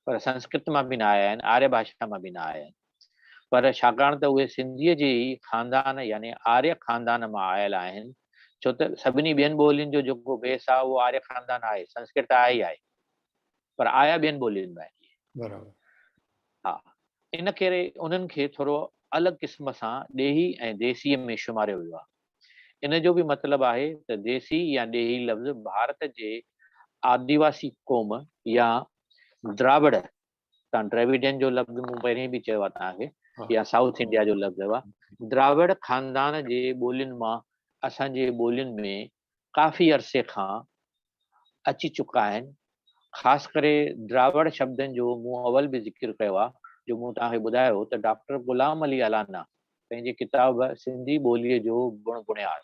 पर संस्कृत मां बि न आया आहिनि आर्य भाषा मां बि न आया आहिनि पर छाकाणि त उहे सिंधीअ जे ई ख़ानदान यानी आर्य ख़ानदान मां आयल आहिनि छो त सभिनी ॿियनि ॿोलियुनि जो जेको बेस आहे उहो आर्य ख़ानदान आहे संस्कृत आहे ई आहे पर आया ॿियनि ॿोलियुनि में आहिनि हा इन करे उन्हनि खे थोरो अलॻि क़िस्म सां ॾेही ऐं देसीअ में शुमारियो वियो आहे इन जो बि मतिलबु आहे त देसी या ॾेही लफ़्ज़ भारत जे आदिवासी क़ौम या द्राविड़ तव्हां द्रविडियन जो लफ़्ज़ मूं पहिरीं बि चयो आहे तव्हांखे या साउथ इंडिया जो लफ़्ज़ हुआ। द्राविड़ ख़ानदान जे ॿोलियुनि मां असांजे ॿोलियुनि में काफ़ी अरसे खां अची चुका आहिनि। ख़ासि करे द्राविड़ शब्दनि जो मूं अवल बि ज़िक्र कयो आहे, जो मूं तव्हांखे ॿुधायो त डॉक्टर ग़ुलाम अली अलाना पंहिंजी किताब सिंधी ॿोलीअ जो गुण बुनियाद,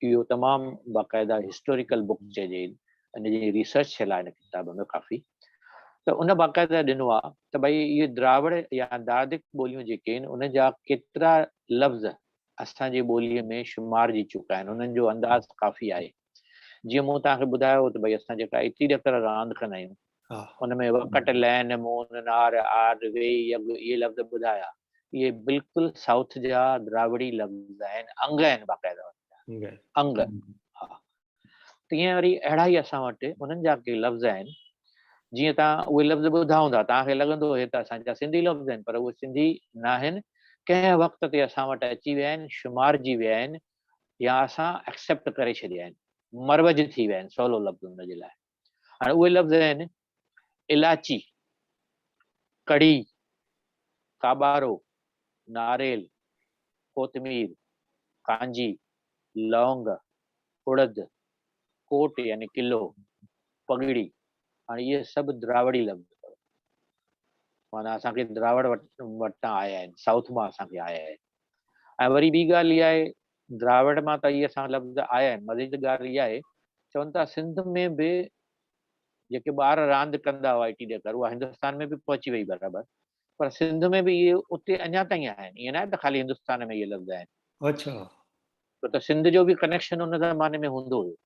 इहो तमामु बाक़ाइदा हिस्टोरिकल बुक चइजे, इन जी रिसर्च थियल आहे इन किताब में काफ़ी। त उन बाक़ाइदा ॾिनो आहे त भई इहे द्राविड़ या दार्दिक ॿोलियूं जेके आहिनि उन जा केतिरा लफ़्ज़ असांजी ॿोलीअ में शुमारजी चुका आहिनि, उन्हनि जो अंदाज़ काफ़ी आहे। जीअं मूं तव्हांखे ॿुधायो त भई असां जेका इटी ॾकर रांदि कंदा आहियूं उन में वक़्त लैन मून नार आर वे यग इहे लफ़्ज़ ॿुधाया, इहे बिल्कुलु साउथ जा द्राविड़ी लफ़्ज़ आहिनि, अंग आहिनि बाक़ाइदा अंग। हा, तीअं वरी अहिड़ा ई असां वटि उन्हनि जा के लफ़्ज़ आहिनि, जीअं तव्हां उहे लफ़्ज़ ॿुधा हूंदा तव्हांखे लॻंदो हे त असांजा सिंधी लफ़्ज़ आहिनि, पर उहे सिंधी न आहिनि, कंहिं वक़्त ते असां वटि अची विया आहिनि, शुमारजी विया आहिनि, या असां एक्सेप्ट करे छॾिया आहिनि, मरवज थी विया आहिनि सवलो लफ़्ज़ हुन जे लाइ। हाणे उहे लफ़्ज़ आहिनि इलाची, कढ़ी, काॿारो, नारेल, कोतमीर, कांजी, लौंग, उड़द, कोट यानी किलो, पगड़ी। हाणे इहे सभु द्राविड़ी लफ़्ज़ माना असांखे द्राविड़ वटां आया आहिनि, साउथ मां असांखे आया आहिनि। ऐं वरी ॿी ॻाल्हि इहा आहे, द्राविड़ मां त इहे असां लफ़्ज़ आया आहिनि, मज़े जी ॻाल्हि इहा आहे, चवनि था सिंध में बि जेके ॿार रांदि कंदा हुआ इटी ॾकर, उहा हिंदुस्तान में बि पहुची वई बराबरि, पर सिंध में बि इहे उते अञा ताईं आहिनि, ईअं न आहे त ख़ाली हिंदुस्तान में इहे लफ़्ज़ आहिनि। अच्छा, छो त सिंध जो बि कनेक्शन उन ज़माने में हूंदो हुयो,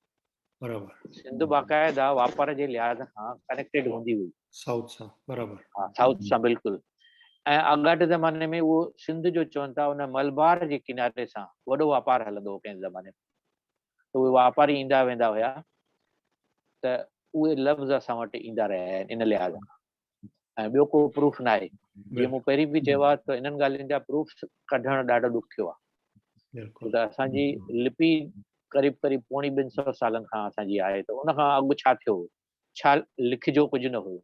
बराबर सिंध बाक़ाइदा वापार जे लिहाज़ खां कनेक्टेड हूंदी हुई साउथ सां, बराबर। हा, साउथ सां बिल्कुलु। ऐं अॻाट ज़माने में उहो सिंध जो चवनि था उन मलबार जे किनारे सां वॾो वापारु हलंदो हो कंहिं ज़माने में, त उहे वापारी ईंदा वेंदा हुया, त उहे लफ़्ज़ असां वटि ईंदा रहिया आहिनि इन लिहाज़ खां। ऐं ॿियो को प्रूफ न आहे, जीअं मूं पहिरीं बि चयो आहे त इन्हनि ॻाल्हियुनि जा प्रूफ कढणु ॾाढो ॾुखियो आहे, छो त असांजी लिपि क़रीब क़रीब 250 सालनि खां असांजी आहे, त उन खां अॻु छा थियो हो, छा लिखिजो कुझु न हुयो,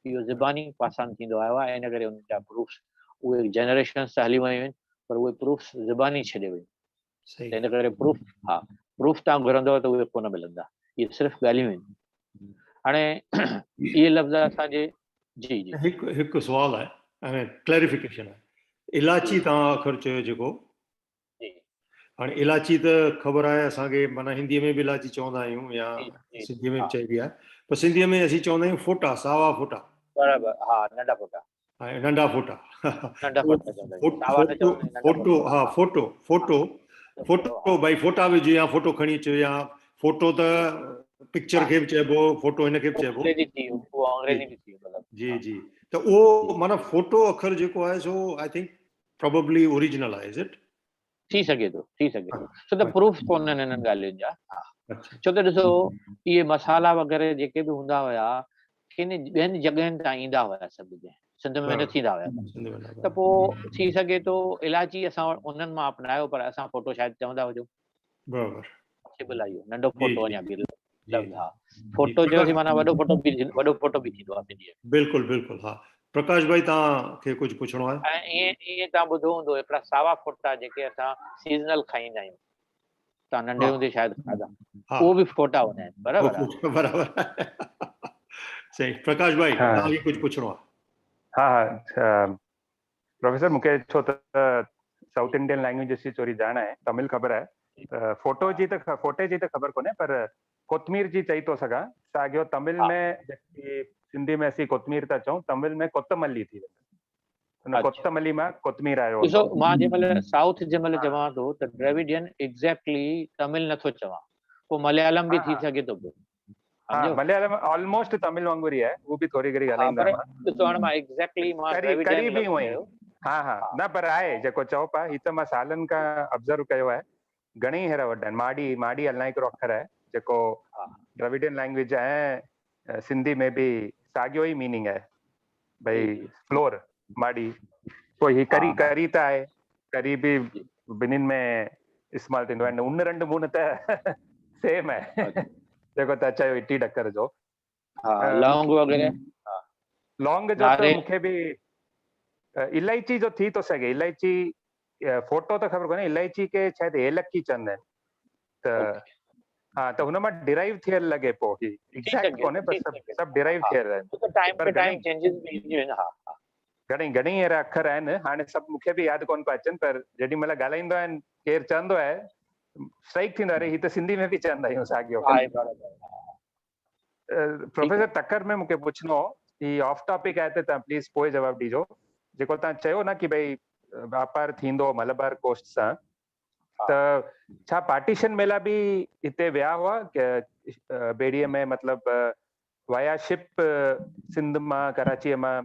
इहो ज़बानी पासान थींदो आयो आहे, इन करे उन जा प्रूफ्स उहे जनरेशन्स त हली वियूं आहिनि, पर उहे प्रूफ्स ज़बानी छॾे वियूं, त इन करे प्रूफ, हा प्रूफ तव्हां घुरंदव त उहे कोन मिलंदा, इहे सिर्फ़ु ॻाल्हियूं आहिनि। हाणे इहे लफ़्ज़ असांजे जी जी हिकु सुवाल आहे, हाणे क्लैरिफिकेशन आहे, इलाची तव्हां अखर चयो जेको, हाणे इलाची त ख़बर आहे असांखे, माना हिंदीअ में बि इलाची चवंदा आहियूं या सिंधीअ में बि चइबी आहे, पर सिंधीअ में असीं चवंदा आहियूं फोटा, सावा फोटा, बराबरि, हा नंढा फोटा, ऐं नंढा फोटा, नंढा फोटा चवंदा आहियूं, सावा न चवंदा आहियूं, फोटो, हा फोटो, फोटो, फोटो भई फोटा विझ या फोटो खणी अचो, या फोटो त पिक्चर खे बि चइबो, फोटो हिनखे बि चइबो, अंग्रेजी थी वियो, उहो अंग्रेजी बि थी वियो मतिलबु, जी जी, त उहो माना फोटो अखर जेको आहे सो आई थिंक प्रोबेबली ओरिजिनल आहे, इज इट? थी सघे थो, थी सघे थो, छो त प्रूफ कोन आहिनि इन्हनि ॻाल्हियुनि जा, अच्छा, छो त ॾिसो इहे मसाला वग़ैरह जेके बि हूंदा हुया किन ॿियनि जॻहियुनि तां ईंदा हुया सभु, सिंध में न थींदा हुया, त पोइ थी सघे थो इलाची असां उन्हनि मां अपनायो, पर असां फोटो शायदि चवंदा हुजूं, बराबर, पॉसिबल आहे इहो, नंढो फोटो अञा बि लफ़्ज़, हा जी, फोटो चयोसीं माना वॾो फोटो बि थींदो आहे सिंधीअ में। बिल्कुलु बिल्कुलु, हा प्रकाश भाई तव्हांखे कुझु पुछिणो आहे? ऐं ईअं तव्हां ॿुधो हूंदो हिकिड़ा सावा फोटा जेके असां सीज़नल खाईंदा आहियूं, तव्हां नंढे हूंदे शायदि खाधा, उहो बि फोटा हूंदा आहिनि, बराबरि आहे, बराबर सही। प्रकाश भाई तव्हांखे कुझु पुछिणो आहे? हा हा, प्रोफेसर मूंखे छो त साउथ इंडियन लैंग्वेजिस जी थोरी ॼाण आहे, तमिल ख़बर आहे, फोटे जी त ख़बर कोन्हे, पर कोतमीर जी चई थो सघां, साॻियो तमिल में जेकी सिंधी में असीं कोतमीर था चऊं, तमिल में कोतमली थी वेंदो, हुन कोतमली मां कोतमीर आयो। ॾिसो मां जंहिंमहिल साउथ जंहिंमहिल चवां थो त द्रविडियन एग्ज़ैक्टली तमिल नथो चवां, पोइ मलयालम बि थी सघे थो पियो, हा मलयालम ऑलमोस्ट तमिल वांगुरु ई आहे, उहो बि थोरी घणी ॻाल्हाईंदा मां, ॾिसो हाणे मां एग्ज़ैक्टली मां करी बि हुअं ई, हा हा न पर आहे जेको चओ पिया, ही त मां सालनि खां ऑब्ज़र्व कयो आहे, घणेई हेरा वॾा आहिनि, माड़ी अलाए हिकिड़ो अखर आहे जेको द्रविडियन लैंग्वेज ऐं सिंधी में बि साॻियो ई मीनिंग आहे, भई फ्लोर माड़ी, पोइ ही करी त आहे, करी बि ॿिन्हिनि में इस्तेमालु थींदो आहे, उन रंड मुन त सेम आहे जेको तव्हां चयो इटी ॾकर जो, लौंग वग़ैरह, लौंग जो त मूंखे बि इलायची जो थी तो सके, इलायची फोटो तो खबर कोन्हे, इलायची के शायद एलकी चंदा आहिनि त हाँ तो हुन मां डिराइव थियल लॻे पोइ ही एग्जैक्ट कोन्हे पर सभु डिराइव थियल आहिनि टाइम पर टू टाइम चेंजेस भी ईंदियूं आहिनि। हा घणी अहिड़ा अखर आहिनि, हाणे सभु मूंखे बि यादि कोन पिया अचनि, पर जेॾी महिल ॻाल्हाईंदो आहिनि केरु चवंदो आहे स्ट्राइक थींदो, अरे ही त सिंधी में बि चवंदा आहियूं साॻियो। प्रोफेसर तकर में मूंखे पुछिणो हो, ही ऑफ टॉपिक आहे त तव्हां प्लीज़ पोइ जवाबु ॾिजो। जेको तव्हां चयो न कि भई वापारु थींदो मलबार कोस्ट सां, त छा पार्टीशन मेला बि हिते विया हुआ बेड़ीअ में, मतिलबु वाया शिप सिंध मां कराचीअ मां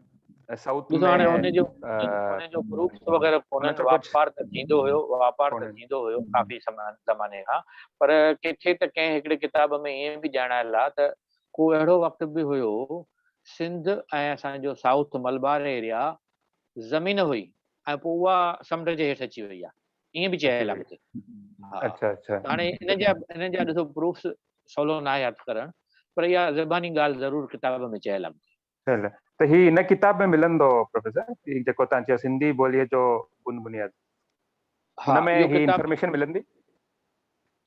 साउथ में? हाणे हुनजो प्रूफ्स वग़ैरह कोन्हनि, वापार त थींदो हुयो काफ़ी ज़माने खां, पर किथे त कंहिं हिकिड़े किताब में ईअं बि ॼाणायल आहे त को अहिड़ो वक़्तु बि हुयो सिंध ऐं असांजो साउथ मलबार एरिया ज़मीन हुई ऐं पोइ उहा समुंड जे हेठि अची वई आहे, ईअं बि चयल आहे हुते। अच्छा हाणे इन्हनि जा ॾिसो प्रूफ्स सवलो न आहे यादि करणु, पर इहा ज़बानी ॻाल्हि ज़रूरु किताब में चयल आहे। त ही इन किताब में मिलंदो प्रोफेसर, जेको तव्हां चयो सिंधी ॿोलीअ जो बुनियाद, हुन में ही इंफॉर्मेशन मिलंदी?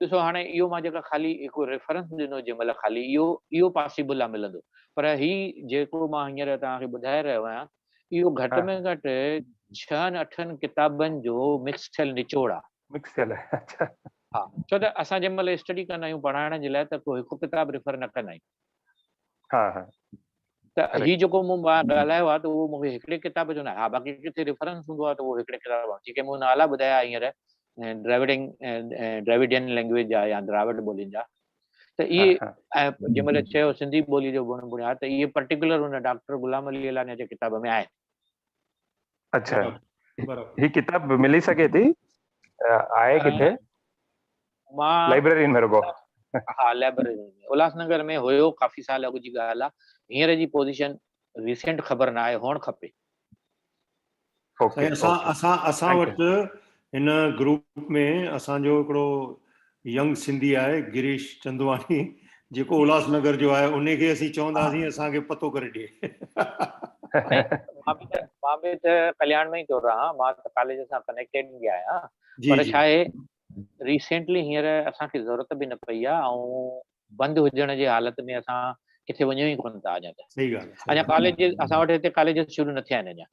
ॾिसो हाणे इहो मां जेका ख़ाली हिकु रेफरेंस ॾिनो जंहिं महिल, ख़ाली इहो पॉसिबल आहे मिलंदो, पर ही जेको मां हींअर तव्हांखे ॿुधाए रहियो आहियां इहो घटि में घटि 6-8 किताबनि जो मिक्स थियल निचोड़ आहे। मिक्स थियल आहे, अच्छा। हा, छो त असां जंहिं महिल स्टडी कंदा आहियूं पढ़ाइण जे लाइ त को हिकु किताब रेफर न कंदा आहियूं। हा त ही जेको मूं ॻाल्हायो आहे त उहो मूंखे हिकिड़े किताब जो न आहे। हा, बाक़ी किथे रेफरेंस हूंदो आहे त उहो हिकिड़े किताब आहे। जेके मूं नाला ॿुधाया हींअर द्रविडियन लैंग्वेज जा या द्राविड ॿोलियुनि जा, त इहे जंहिं महिल चयो सिंधी ॿोली जो बुनियाद, त इहे पर्टिकुलर हुन डॉक्टर गुलाम अली अलानी जे किताब में आहे। अच्छा, ही किताब मिली सघे थी? आहे किथे? मां लाइब्रेरी में रुगो? हा, लाइब्रेरी में उल्हासनगर में हुयो, काफ़ी साल अॻु जी ॻाल्हि आहे। हींअर जी पोजीशन रिसेंट ख़बर न आहे, हुअणु खपे। असां वटि हिन ग्रुप में असांजो हिकिड़ो यंग सिंधी आहे गिरीश चंदवानी, जेको उल्हासनगर जो आहे, उन खे असीं चवंदासीं असांखे पतो करे ॾिए। मां बि त कल्याण में ई थो रहां, मां त कॉलेज सां कनेक्टेड बि आहियां, पर छा आहे रिसेंटली हींअर असांखे ज़रूरत बि न पई आहे ऐं बंदि हुजण जे हालत में असां किथे वञूं ई कोन था अञा। त अञा कॉलेज असां वटि हिते कॉलेज शुरू न थिया आहिनि अञा।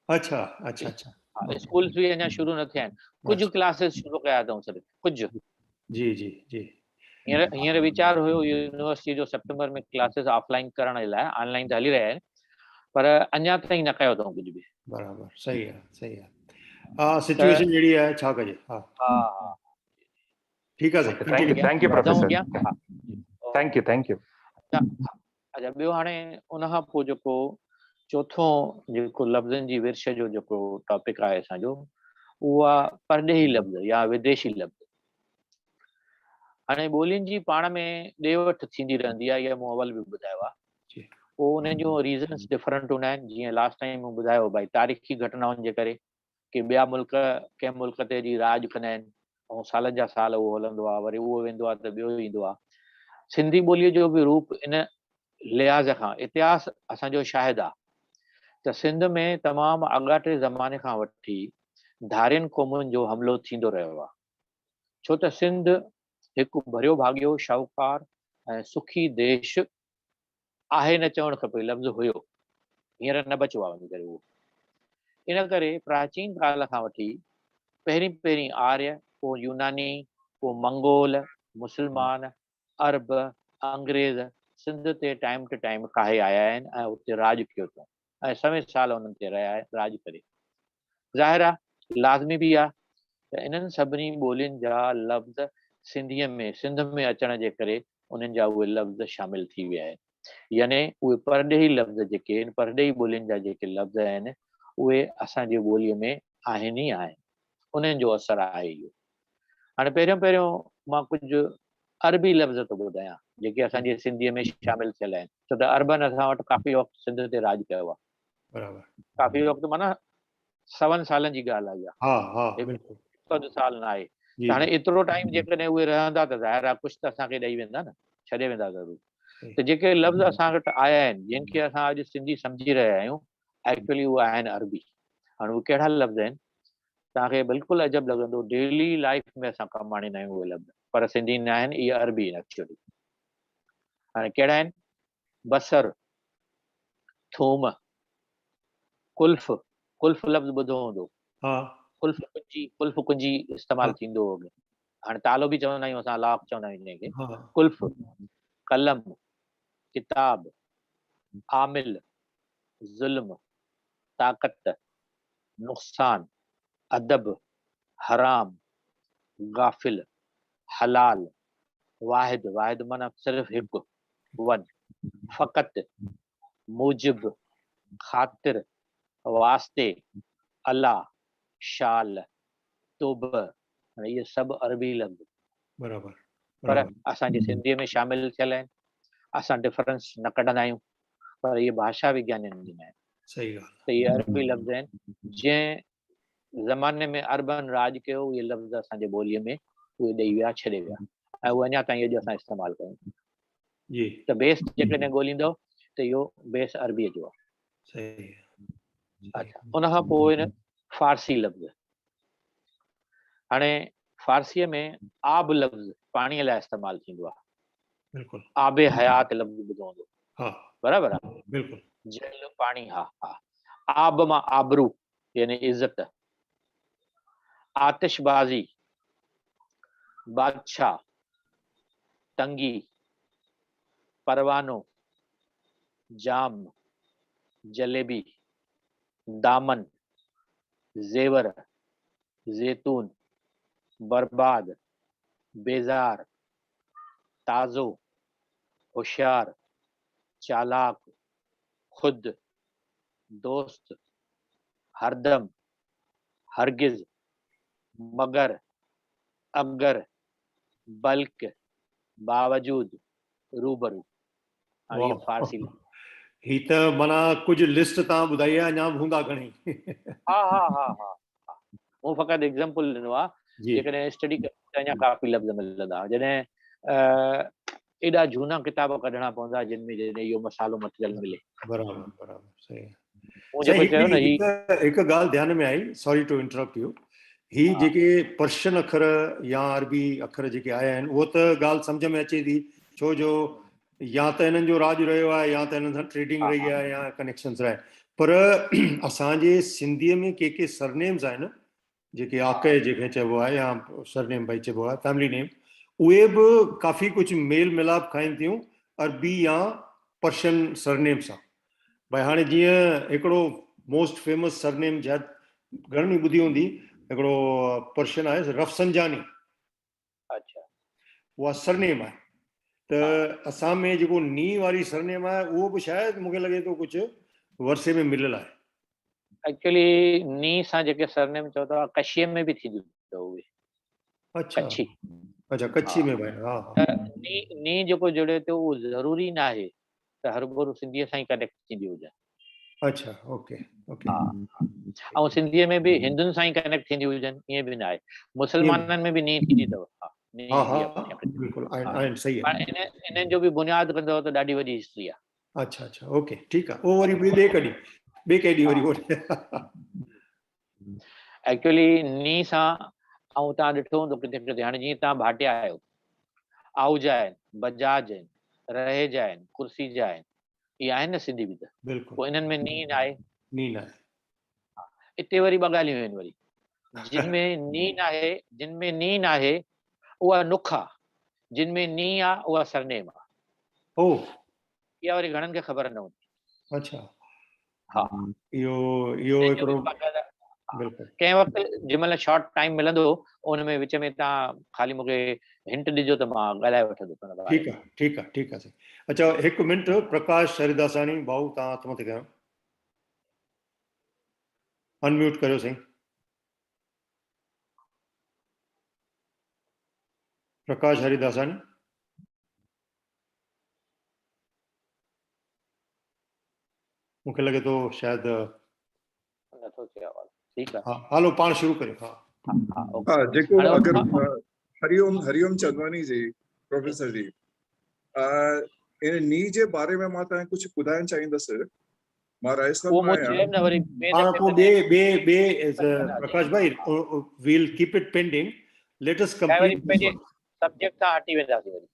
अच्छा। स्कूल्स बि अञा शुरू न थिया आहिनि, कुझु क्लासेस शुरू कया अथऊं सिर्फ़ु, कुझु। जी। हींअर वीचार हुयो यूनिवर्सिटी जो सेप्टेंबर में क्लासेस ऑफलाइन करण जे लाइ, ऑनलाइन त हली रहिया आहिनि, पर अञा ताईं न कयो अथऊं कुझु बि। बराबर, सही आहे। हा, सिचुएशन जहिड़ी आहे, छा कजे। हा, ठीकु आहे साईं। Thank U professor, thank U. अच्छा, ॿियो हाणे उनखां पोइ जेको चोथों जेको लफ़्ज़नि जी विर्छ जो जेको टॉपिक आहे असांजो, उहो आहे परॾेही लफ़्ज़ या विदेशी लफ़्ज़। हाणे ॿोलियुनि जी पाण में ॾे वठि थींदी रहंदी आहे, इहा मूं अवल बि ॿुधायो आहे। पोइ उन जूं रीज़न्स डिफरेंट हूंदा आहिनि। जीअं लास्ट टाइम मूं ॿुधायो भई तारीख़ी घटनाउनि जे करे कि ॿिया मुल्क कंहिं मुल्क ते जी राज कंदा आहिनि ऐं सालनि जा साल उहो हलंदो आहे, वरी उहो वेंदो आहे त ॿियो ईंदो आहे। सिंधी ॿोलीअ जो बि रूप इन लिहाज़ खां इतिहास असांजो शाहिद आहे त सिंध में तमामु अॻाटे ज़माने खां वठी धारियुनि क़ौमुनि जो हमिलो थींदो रहियो आहे, छो त सिंध हिकु भरियो भाॻियो शाहूकार ऐं सुखी देश आहे, न चवणु खपे, लफ़्ज़ हुयो, हींअर न बचियो आहे वञी करे उहो। इन करे प्राचीन काल खां वठी पहिरीं आर्य, पोइ यूनानी, पोइ मंगोल, मुस्लमान, अरब, अंग्रेज़ सिंध ते टाइम टू टाइम काहे आया आहिनि ऐं उते राज कयो अथऊं ऐं सवे साल उन्हनि ते रहिया आहिनि राज करे। ज़ाहिर आहे, लाज़मी बि आहे त इन्हनि सभिनी ॿोलियुनि जा लफ़्ज़ सिंध में अचण जे करे उन्हनि जा उहे लफ़्ज़ शामिल थी विया आहिनि। यानी उहे परॾेही लफ़्ज़ जेके आहिनि, परॾेही ॿोलियुनि जा जेके लफ़्ज़ आहिनि, उहे असांजी ॿोलीअ में आहिनि ई आहिनि, उन्हनि जो असरु आहे इहो। हाणे पहिरियों मां कुझु अरबी लफ़्ज़ थो ॿुधायां जेके असांजे सिंधीअ में शामिल थियल आहिनि, छो त अरबनि असां वटि काफ़ी वक़्तु सिंध ते राज कयो आहे। काफ़ी वक़्तु माना 100 सालनि जी ॻाल्हि आहे, 100 साल न आहे। त हाणे एतिरो टाइम जेकॾहिं उहे रहंदा त ज़ाहिर आहे कुझु त असांखे ॾेई वेंदा न, छॾे वेंदा ज़रूरु। त जेके लफ़्ज़ असां वटि आया आहिनि, जिन खे असां अॼु सिंधी सम्झी रहिया आहियूं, एक्चुअली उहे आहिनि अरबी। हाणे उहे कहिड़ा लफ़्ज़ आहिनि तव्हांखे बिल्कुलु अजब लॻंदो, डेली लाइफ में असां कमु आणींदा आहियूं उहे लफ़्ज़, पर सिंधी न आहिनि, इहे अरबी आहिनि एक्चुअली। हाणे कहिड़ा आहिनि? बसर, थूम, कुल्फ, कुल्फ लफ़्ज़ ॿुधो हूंदो, हा कुल्फ कुंजी इस्तेमालु थींदो हो। हाणे तालो बि चवंदा आहियूं असां, लाख चवंदा आहियूं हिनखे। हा कुल्फ, कलम, किताब, आमिल, ज़ुल्म, ताक़त, नुक़सान, अदब, हराम, गाफिल, हलाल, वाहिद, वाहिद माना सिर्फ हिकु, वन, फ़क़त, मूजिब, ख़ातिर, वास्ते, अला, शाल, तुब, ये सभु अरबी लफ़्ज़ बराबर पर असांजी सिंधीअ में शामिल थियल आहिनि। असां डिफरेंस न कढंदा आहियूं, पर इहे भाषा विज्ञान ॾींदा आहिनि। सही ॻाल्हि त इहे अरबी लफ़्ज़ आहिनि। जंहिं ज़माने में अरबन राज कयो, उहे लफ़्ज़ असांजे ॿोलीअ में उहे ॾेई विया, छॾे विया, ऐं उहे अञा ताईं अॼु असां इस्तेमालु कयूं। जी त बेस जेकॾहिं ॻोल्हींदव त इहो बेस अरबीअ जो आहे। सही अच्छा, उनखां पोइ आहिनि फारसी लफ़्ज़। हाणे फारसीअ में आब लफ़्ज़ पाणीअ लाइ इस्तेमालु थींदो आहे। बिल्कुलु आबे हयात लफ़्ज़ ॿुधो हूंदो, हा बराबरि आहे? बिल्कुलु जल पाणी, हा हा। आब मां आबरू यानी इज़त, आतिशबाज़ी, बादशाह, तंगी, परवानो, जाम, जलेबी, दामन, जेवर, जैतून, बर्बाद, बेजार, ताज़ो, होशियार, चालाक, खुद, दोस्त, हरदम, हरगिज, मगर, अगर, बल्क, बावजूद, रूबरू। हाणे इहे फारसी लफ़्ज़। ही त माना कुझु लिस्ट तव्हां ॿुधाई आहे, अञा हूंदा घणी। हा हा हा हा, मूं फ़क़ति एग्ज़ाम्पल ॾिनो आहे। जी जेकॾहिं स्टडी कयो त अञा काफ़ी लफ़्ज़ मिलंदा। जॾहिं एॾा झूना किताब कढणा पवंदा जिन में जॾहिं इहो मसालो मटिरियल मिले। बराबर बराबर सही मूं जेको चयो न, ही हिकु ॻाल्हि ध्यान में आई, सॉरी टू इंटरप्ट यू, ही जेके पर्शियन अखर या अरबी अखर जेके आया आहिनि, उहो त ॻाल्हि सम्झ में अचे थी, छो जो या त हिननि जो राज रहियो आहे, या त हिननि सां ट्रेडिंग रही आहे, या कनेक्शन्स रहिया। पर असांजे सिंधीअ में के के सरनेम्स आहिनि जेके आके जंहिंखे चइबो आहे, या सरनेम भई चइबो आहे, फैमिली नेम, उहे बि काफ़ी कुझु मेल मिलाप खाइनि थियूं अरबी या पर्शियन सरनेम सां। भई हाणे जीअं हिकिड़ो मोस्ट फेमस सरनेम घणी ॿुधी हूंदी, हिकिड़ो पर्शियन आहे रफसंजानी। अच्छा, उहा सरनेम आहे। त असां में जेको नी वारी सरनेम आहे, उहो बि शायदि मूंखे लॻे थो कुझु वर्से में मिलियल आहे। एक्चुअली नी सां जेके सरनेम चओ था, कच्छीअ में बि थींदियूं अथव उहे। अच्छा कच्छी, अच्छा, कच्छी में भाई, हा हा। नी जेको जुड़े थो, उहो ज़रूरी न आहे त हर भेरो सिंधीअ सां ई कनेक्ट थींदी हुजे। अच्छा, ओके ओके। ऐं सिंधीअ में बि हिंदुनि सां ई कनेक्ट थींदी हुजनि, ईअं बि न आहे। मुस्लमाननि में बि नी थींदी अथव। हा हा बिल्कुलु आहिनि, सही आहे। इन्हनि जो बि बुनियाद कंदव त ॾाढी वॾी हिस्ट्री आहे। अच्छा अच्छा, ओके, ठीकु आहे। उहो वरी ॿिए कॾहिं वरी एक्चुअली नी सां, ऐं तव्हां ॾिठो हूंदो किथे किथे, हाणे जीअं तव्हां भाटिया आहियो, आहूजा आहिनि, बजाज आहिनि, रहेजा आहिनि, कुर्सी जा आहिनि, इहे आहिनि न सिंधी बि। त बिल्कुलु पोइ इन्हनि में नी न आहे। नी न आहे। हिते वरी ॿ ॻाल्हियूं आहिनि वरी, जिन में नी न आहे, जिन में नी न आहे उहा नुख आहे, जिन में नी आहे उहा सरनेम आहे। ओ, इहा वरी घणनि खे ख़बर न हूंदी। अच्छा, हा, इहो हिकिड़ो बिल्कुलु। कंहिं वक़्तु जंहिं महिल शॉर्ट टाइम मिलंदो, उन में विच में तव्हां ख़ाली मूंखे हिंट ॾिजो त मां ॻाल्हाए वठंदुसि। ठीकु आहे ठीकु आहे ठीकु आहे। अच्छा, हिकु मिंट, प्रकाश हरिदासानी भाऊ, तव्हां हथ मथे कयो, अनम्यूट करियो साईं। प्रकाश हरिदासानी, मूंखे लॻे थो शायदि नथो थिए आवाज़। ठीकु आहे, हा, हलो पाण शुरू करियो। हा हा, जेको अगरि हरिओम चंदवानी जी प्रोफेसर जी इन नी जे बारे में मां तव्हांखे कुझु ॿुधाइणु चाहींदुसि। मां राजस्थान वो में मूं आहियां चयमि न वरी हाँ तो बे प्रकाश भाई we'll keep it pending, let us वरी complete this पंहिंजे one. सब्जेक्ट सां हटी वेंदासीं वरी।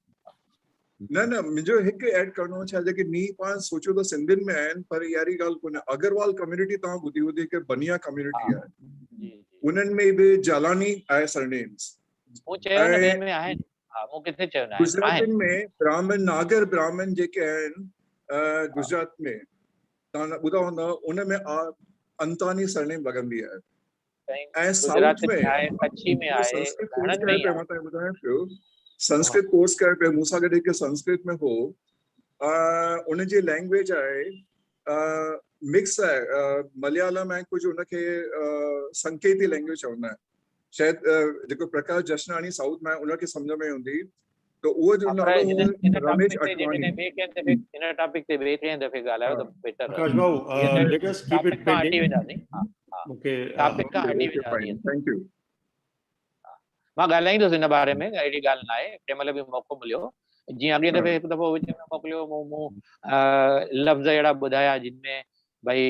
न न मुंहिंजो हिकु ऐड करणो छा जेके नी पाण सोचियो त सिंधियुनि में आहिनि पर यारी ॻाल्हि कोन्हे। अग्रवाल कम्युनिटी तव्हां ॿुधी हूंदी की बनिया कम्युनिटी आहे, जी जी उन्हनि में बि जालानी आहे सरनेम्स। मूं चयो न ऐं ॿियनि में आहिनि। हा मूं किथे चयो न आहिनि, गुजरातियुनि आहिनि। में ब्राह्मण नागर ब्राह्मण जेके आहिनि गुजरात में तव्हां ॿुधा हूंदव, उन में अंतानी सरनेम लॻंदी आहे। ऐं साउथ गुजरात में आहे, कच्छी में आहे, संस्कृत कोर्स घणनि में कयो ई पिया, आहे। मां तव्हांखे ॿुधायां पियो संस्कृत कोर्स कयो पिया, मूंसां गॾु हिकु संस्कृत में हो, उनजी लैंग्वेज आहे मिक्स आहे, मलयालम ऐं कुझु उनखे संकेती लैंग्वेज चवंदा आहिनि। शायदि जेको प्रकाश जशनानी साउथ में आहे उनखे सम्झ में ईंदी, त उहो जो नालो हो रमेश अटवानी। इन टॉपिक ते ॿिए कंहिं दफ़े ॻाल्हायो त बेटर। प्रकाश भाऊ, let us keep it pending. Okay. Topic खां हटी वेंदासीं। Thank U. मां ॻाल्हाईंदुसि हिन बारे में, अहिड़ी ॻाल्हि न आहे, कंहिं महिल बि मौक़ो मिलियो। जीअं अॻे दफ़े हिकु दफ़ो विच में मोकिलियो मूं लफ़्ज़ अहिड़ा ॿुधाया जिनमें भई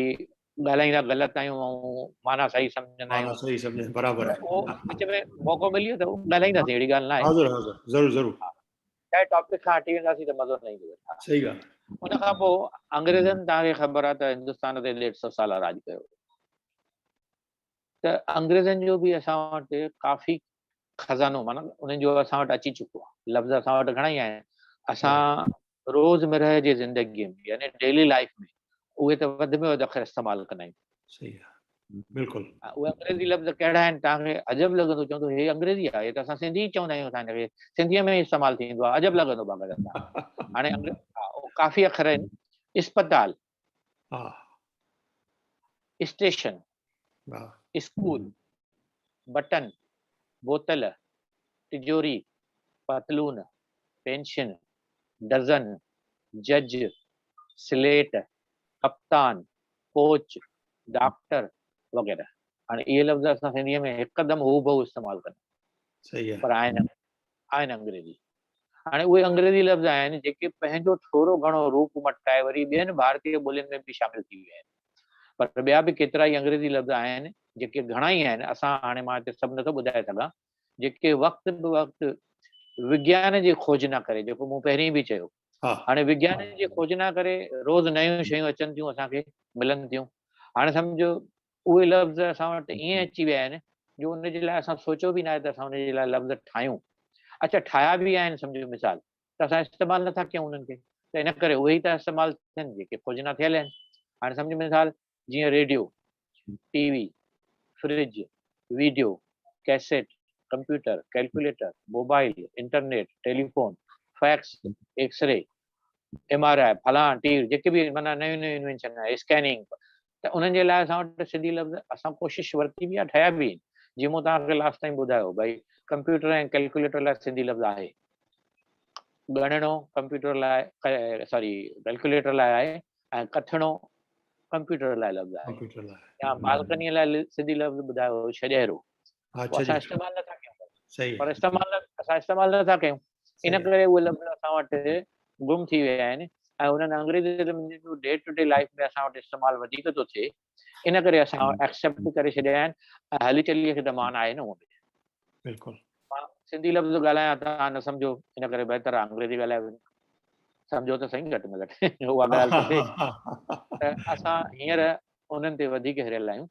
ॻाल्हाईंदा ग़लति आहियूं ऐं माना सही सम्झंदा आहियूं। सही सम्झे, बराबर है। उहो विच में मौक़ो मिलियो त ॻाल्हाईंदासीं, अहिड़ी ॻाल्हि न आहे। हाज़िर हाज़िर, ज़रूर ज़रूर। चाहे टॉपिक खां हटी वेंदासीं त मज़ो न ईंदो। सही ॻाल्हि। उन खां पोइ अंग्रेज़नि तव्हांखे ख़बर आहे त हिंदुस्तान ते 150 साल राज कयो। त अंग्रेज़नि जो बि असां वटि काफ़ी खज़ानो, माना उन्हनि जो असां वटि अची चुको आहे। लफ़्ज़ असां वटि घणा ई आहिनि। असां रोज़मर्रा जी ज़िंदगीअ में यानी डेली लाइफ में उहे त वधि में वधि अख़र इस्तेमालु कंदा आहियूं। सही आहे, बिल्कुलु। उहे अंग्रेज़ी लफ़्ज़ कहिड़ा आहिनि तव्हांखे अजब लॻंदो, चवंदो हे अंग्रेज़ी आहे, हे त असां सिंधी चवंदा आहियूं, असांखे सिंधीअ में इस्तेमालु थींदो आहे, अजब लॻंदो आहे। हाणे काफ़ी अख़र आहिनि। इस्पताल, स्टेशन, स्कूल, बटन, बोतल, तिजोरी, पतलून, पेंशन, डज़न, जज, स्लेट, कप्तान, कोच, डॉक्टर वग़ैरह। हाणे इहे लफ़्ज़ असां सिंधीअ में हिकदमि हूबहू इस्तेमालु कंदा आहियूं। सही आहे। पर आहिनि अंग्रेज़ी। हाणे उहे अंग्रेज़ी लफ़्ज़ आहिनि जेके पंहिंजो थोरो घणो रूप मटाए वरी ॿियनि भारतीय ॿोलियुनि में बि शामिल थी विया आहिनि। पर ॿिया बि केतिरा ई अंग्रेज़ी लफ़्ज़ आहिनि जेके घणा ई आहिनि। असां हाणे मां हिते सभु नथो ॿुधाए सघां, जेके वक़्तु बि वक़्तु विज्ञान जी खोज न करे, जेको मूं पहिरीं बि चयो, हाणे विज्ञान जी खोज न करे रोज़ नयूं शयूं अचनि थियूं, असांखे मिलनि थियूं। हाणे सम्झो उहे लफ़्ज़ असां वटि ईअं अची विया आहिनि जो उनजे लाइ असां सोचियो बि न आहे त असां उनजे लाइ लफ़्ज़ ठाहियूं। अच्छा, ठाहिया बि आहिनि सम्झो मिसाल, त असां इस्तेमालु नथा कयूं उन्हनि खे, त इन करे उहे ई त इस्तेमालु थियनि जेके खोजना थियल आहिनि। हाणे सम्झो मिसाल जीअं radio, TV, fridge, video, cassette, computer, calculator, mobile, internet, telephone, fax, x-ray, MRI, फलां टीव, जेके बि माना नयूं नयूं इन्वेंशन आहे, स्कैनिंग, त उन्हनि जे लाइ असां वटि सिंधी लफ़्ज़ असां कोशिशि वरिती बि आहे, ठहिया बि आहिनि। जीअं मूं तव्हांखे लास्ट टाइम ॿुधायो भई कंप्यूटर ऐं कैलकुलेटर लाइ सिंधी लफ़्ज़ आहे, ॻणणो कंप्यूटर लाइ, सॉरी कैलकुलेटर लाइ आहे, ऐं कथणो कंप्यूटर लाइ लफ़्ज़ आहे। या बालकनीअ लाइ सिंधी लफ़्ज़ ॿुधायो छॼेरो, असां इस्तेमालु नथा कयूं, पर असां इस्तेमालु नथा कयूं। इन करे उहे लफ़्ज़ असां वटि गुम थी विया आहिनि ऐं उन्हनि अंग्रेज़ी जो डे टू डे लाइफ में असां वटि इस्तेमालु वधीक थो थिए। इन करे असां एक्सेप्ट करे छॾिया आहिनि ऐं हली चलीअ खे त मान आहे न उहो। बिल्कुलु। मां सिंधी लफ़्ज़ ॻाल्हायां, तव्हां न सम्झो, इन करे बहितर आहे अंग्रेज़ी ॻाल्हाए सम्झो त सही, घटि में घटि उहा ॻाल्हि त थिए। त असां हींअर उन्हनि ते वधीक हिरियल आहियूं।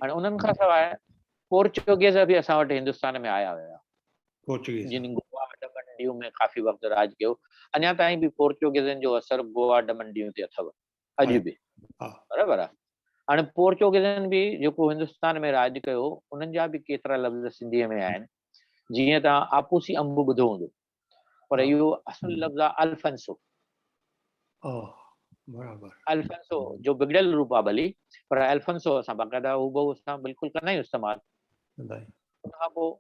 हाणे उन्हनि खां सवाइ पोर्चुगीज़ बि असां वटि हिंदुस्तान में आया हुया, जिन गोवा डमन दीव में काफ़ी वक़्तु राज कयो। अञा ताईं बि पोर्चुगीज़नि जो असरु गोवा डमन दीव ते अथव अॼु बि, बराबरि आहे। हाणे पोर्चुगीज़नि बि जेको हिंदुस्तान में राज कयो, उन्हनि जा बि केतिरा लफ़्ज़ सिंधीअ में आहिनि। जीअं तव्हां आपूसी अंबु ॿुधो हूंदो, पर इहो असुलु लफ़्ज़ आहे अल्फंसो। अल्फंसो जो बिगड़ियल रूप आहे भली, पर अल्फंसो असां बाक़ाइदा हूबहू असां बिल्कुलु कंदा आहियूं इस्तेमालु। उन खां पोइ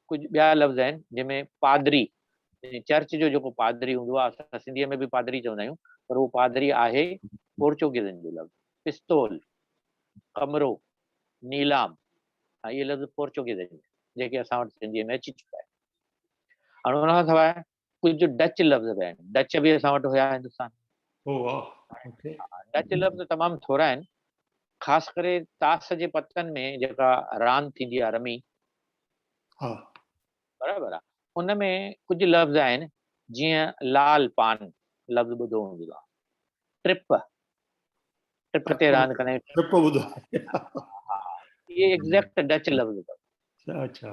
कुझु ॿिया लफ़्ज़ आहिनि जंहिंमें पादरी, चर्च जो जेको पादरी हूंदो आहे, असां सिंधीअ में बि पादरी चवंदा आहियूं, पर उहो पादरी आहे पोर्चुगीज़नि जो लफ़्ज़। पिस्तौल, कमरो, नीलाम, इहे लफ़्ज़ पोर्चुगीज़नि जेके असां वटि सिंधीअ में अची चुका आहिनि। हाणे उन खां सवाइ कुझु डच लफ़्ज़ बि आहिनि, डच बि असां वटि हुया हिंदुस्तान। ओ वाह ओके डच लफ़्ज़ तमामु थोरा आहिनि, ख़ासि करे ताश जे पतनि में जेका रांदि थींदी आहे रमी, हा बराबरि आहे, उन में कुझु लफ़्ज़ आहिनि जीअं लाल पान लफ़्ज़ ॿुधो हूंदो आहे, ट्रिप ट्रिप ते रांदि कंदा आहियूं, ट्रिप ॿुधो इहे एग्ज़ैक्ट डच लफ़्ज़ अथव। अच्छा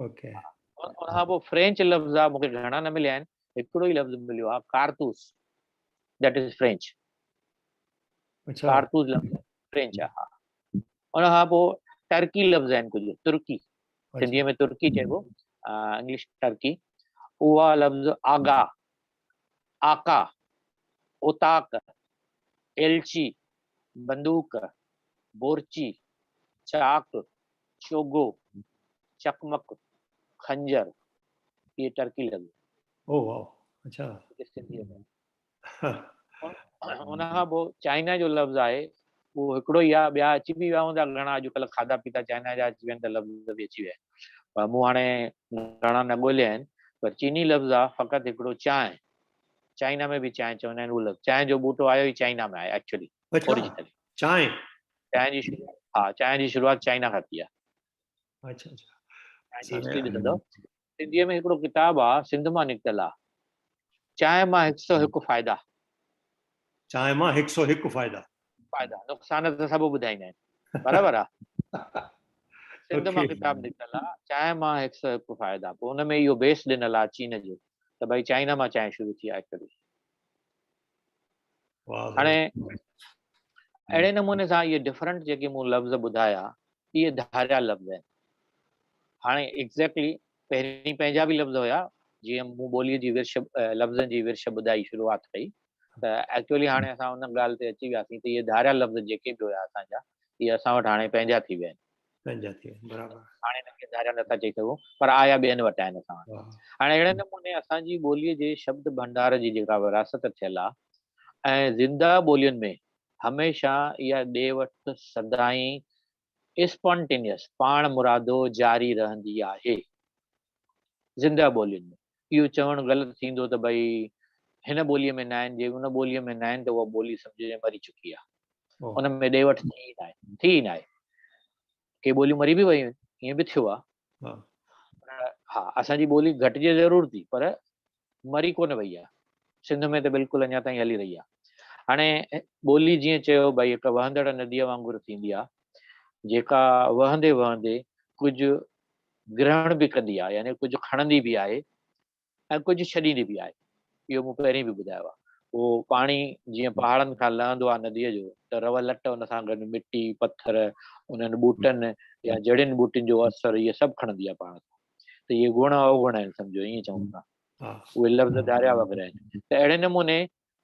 ओके उनखां पोइ फ्रेंच लफ़्ज़ आहे, मूंखे घणा न मिलिया आहिनि, हिकिड़ो ई लफ़्ज़ मिलियो आहे कारतूस, दैट इज़ फ्रेंच, अच्छा कारतूस लफ़्ज़ फ्रेंच आहे। हा, उनखां पोइ टर्की लफ़्ज़ आहिनि कुझु, तुर्की, सिंधीअ में तुर्की चइबो, इंग्लिश टर्की, उहा लफ़्ज़ आगा, आका, ओताक, एलची, बंदूक, बोरची, चाक, चोगो, चकमक, खंजर, ये टर्की लफ़्ज़ ओ वाह अच्छा सिंधीअ में। उनखां पोइ चाइना जो लफ़्ज़ आहे, उहो हिकिड़ो ई आहे, ॿिया अची बि विया हूंदा घणा, अॼुकल्ह खाधा पीता चाइना जा अची विया आहिनि त लफ़्ज़ बि अची विया आहिनि, पर मूं हाणे घणा न ॻोल्हिया आहिनि, पर चीनी लफ़्ज़ आहे फ़क़ति हिकिड़ो चांहि, चाइना में बि चांहि चवंदा आहिनि, उहो लफ़्ज़ चांहि जो ॿूटो आयो ई चाइना में आहे एक्चुअली, ओरिजिनली चांहि चांहि जी हा चांहि जी शुरूआत चाइना खां थी आहे। अच्छा अच्छा चांहि जी हिस्ट्री ॾिसंदव, सिंधीअ में हिकिड़ो किताबु आहे, सिंध मां निकितल आहे, चांहि मां 101 फ़ाइदा, चांहि मां 101 फ़ाइदा, नुक़सान त सभु ॿुधाईंदा आहिनि, बराबरि आहे, सिंध मां ओके किताबु निकितल आहे, चांहि मां 101 फ़ाइदा, पोइ हुन में इहो बेस ॾिनल आहे चीन जो, त भई चाइना मां चांहि शुरू थी आहे एक्चुअली। वाह हाणे अहिड़े नमूने सां इहे डिफरेंट जेके मूं लफ़्ज़ ॿुधाया, इहे धारिया लफ़्ज़ आहिनि। हाणे एग्ज़ैक्टली पहिरीं पंहिंजा बि लफ़्ज़ हुया, जीअं मूं ॿोलीअ जी विर्श लफ़्ज़नि जी विर्श ॿुधाई शुरूआत कई, त एक्चुअली हाणे असां हुन ॻाल्हि ते अची वियासीं त इहे धारिया लफ़्ज़ जेके बि हुया असांजा, इहे असां वटि हाणे पंहिंजा थी विया आहिनि, पंहिंजा थी विया बराबरि, हाणे हिनखे धारिया नथा चई सघूं, पर आया ॿियनि वटि आहिनि असां वटि। हाणे अहिड़े नमूने असांजी ॿोलीअ जे शब्द भंडार जी जेका विरासत थियल आहे, ऐं ज़िंदा ॿोलियुनि में हमेशह इहा ॾे वठि सदाईं स्पॉन्टेनियस पाण मुरादो जारी रहंदी आहे ज़िंदा ॿोलियुनि में। इहो चवणु ग़लति थींदो त भई हिन ॿोलीअ में न आहिनि, जे हुन ॿोलीअ में न आहिनि त उहा ॿोली सम्झिजे मरी चुकी आहे, उन में ॾे वठि थी न आहे, के ॿोलियूं मरी बि वयूं आहिनि, ईअं बि थियो आहे, हा असांजी ॿोली घटिजे ज़रूर थी, पर मरी कोन वई आहे, सिंध में त बिल्कुलु अञा ताईं हली रही आहे। हाणे ॿोली जीअं चयो भई हिकु वहंदड़ नदीअ वांगुरु थींदी आहे, जेका वहंदे वहंदे कुझु ग्रहण बि कंदी आहे, यानी कुझु खणंदी बि आहे ऐं कुझु छॾींदी बि आहे, इहो मूं पहिरीं बि ॿुधायो आहे। उहो पाणी जीअं पहाड़नि खां लहंदो आहे नदीअ जो, त रव लट उन सां गॾु मिटी पत्थर उन्हनि ॿूटनि या जड़ियुनि ॿूटियुनि जो असरु इहे सभु खणंदी आहे पाण सां, त इहे गुण अवगुण आहिनि सम्झो, ईअं चऊं था, उहे लफ़्ज़ धारिया वग़ैरह आहिनि। त अहिड़े नमूने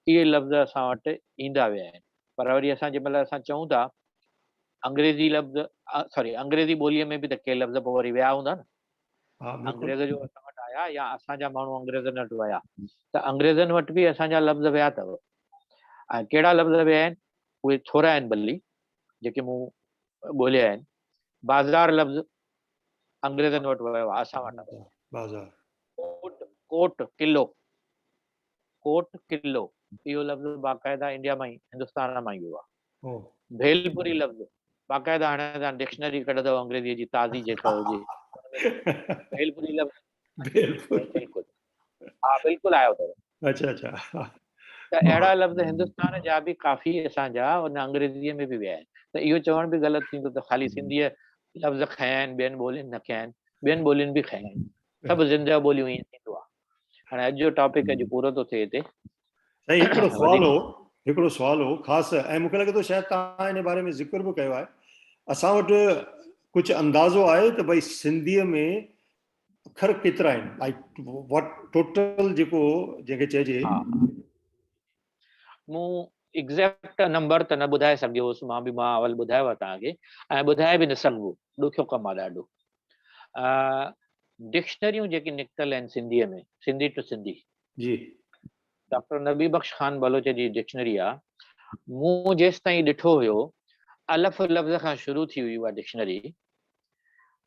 इहे लफ़्ज़ असां वटि ईंदा विया आहिनि, पर वरी असां जंहिं महिल असां चऊं था अंग्रेज़ी लफ़्ज़, सॉरी अंग्रेज़ी ॿोलीअ में बि त के लफ़्ज़ पोइ वरी विया हूंदा न, अंग्रेज़ जो असां वटि आया या असांजा माण्हू अंग्रेज़नि वटि विया, त अंग्रेज़नि वटि बि असांजा लफ़्ज़ विया अथव, ऐं कहिड़ा लफ़्ज़ विया आहिनि उहे थोरा आहिनि भली जेके मूं ॻोल्हिया आहिनि। बाज़ार लफ़्ज़ अंग्रेज़नि वटि वियो आहे, असां वटि कोट किलो, कोट किलो इहो लफ़्ज़ बाक़ाइदा इंडिया मां ई हिंदुस्तान मां ई वियो आहे। भेलपुरी लफ़्ज़ बाक़ाइदा हाणे तव्हां डिक्शनरी कढंदव अंग्रेज़ीअ जी ताज़ी जेका हुजे, भेलपुरी लफ़्ज़ बिल्कुलु, हा बिल्कुलु आयो अथव। अच्छा अच्छा, त अहिड़ा लफ़्ज़ हिंदुस्तान जा बि काफ़ी असांजा उन अंग्रेज़ीअ में बि विया आहिनि, त इहो चवणु बि ग़लति थींदो त ख़ाली सिंधीअ लफ़्ज़ खयां आहिनि, ॿियनि ॿोलियुनि न खयां आहिनि, ॿियनि ॿोलियुनि बि खयां आहिनि, सभु ज़िंदा ॿोलियूं ईअं थींदो आहे। हाणे अॼु जो टॉपिक अॼु पूरो थो थिए हिते। साईं हिकिड़ो सुवाल हो ख़ासि, ऐं मूंखे लॻे थो शायदि तव्हां हिन बारे में ज़िक्र बि कयो आहे, असां वटि कुझु अंदाज़ो आहे त भई सिंधीअ में अखर केतिरा आहिनि, लाइक वॉट टोटल जेको जंहिंखे चइजे? मूं एग्ज़ैक्ट नंबर त न ॿुधाए सघियोसि, मां अवल ॿुधायो तव्हांखे, ऐं ॿुधाए बि न सघिबो, ॾुखियो कमु आहे ॾाढो। डिक्शनरियूं जेके निकितल आहिनि सिंधीअ में, सिंधी टू सिंधी जी, डॉक्टर नबी बख्श खान बलोच जी डिक्शनरी आहे, मूं जेसि ताईं ॾिठो हुयो अलफ़ लफ़्ज़ खां शुरू थी हुई उहा डिक्शनरी,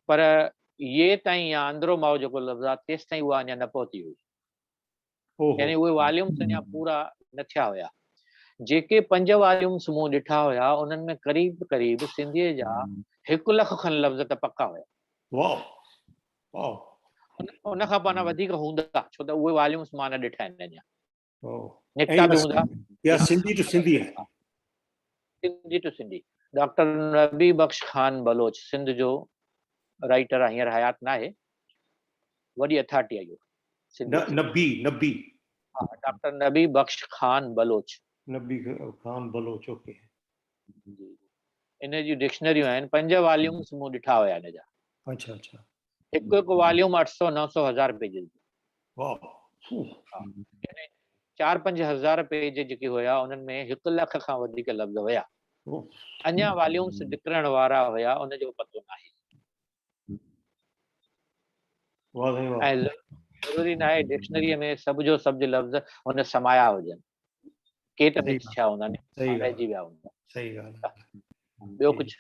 पर ये ताईं या अंदरो माओ जेको लफ़्ज़ आहे तेसि ताईं उहा अञा न पहुती हुई, यानी उहे वॉल्यूम्स अञा पूरा न थिया हुया। जेके 5 वॉल्यूम्स मूं ॾिठा हुया उन्हनि में क़रीब क़रीब सिंधीअ जा 1 लख खनि लफ़्ज़ त पक्का हुया। वाह वाह उन खां पाण वधीक हूंदा, छो त उहे वॉल्यूम्स मां न ॾिठा आहिनि अञा। वाह निकिता बि हूंदा। या सिंधी टू सिंधी है। सिंधी टू सिंधी। डॉक्टर नबी बख्श खान बलोच सिंध जो राइटर आहे, हींअर हयात न आहे, वॾी अथॉरिटी आहे इहो। नबी नबी हा, डॉक्टर नबी बख्श खान बलोच। नबी खान बलोच, ओके। इन जी डिक्शनरियूं आहिनि, 5 वॉल्यूम्स मूं ॾिठा हुया इन जा। अच्छा अच्छा। हिकु वॉल्यूम 800 900 हज़ार पेजिस। वाह। 4-5 हज़ार पेज जेके हुया उन्हनि में 1 लख खां वधीक लफ़्ज़ हुया। अञा वॉल्यूम्स निकिरण वारा हुया, उनजो पतो न आहे। ऐं ज़रूरी न आहे डिक्शनरीअ में सभ जो सभ लफ़्ज़ हुन समाया हुजनि, के त मिक्स थिया हूंदा, रहिजी विया हूंदा। सही ॻाल्हि आहे। ॿियो कुझु?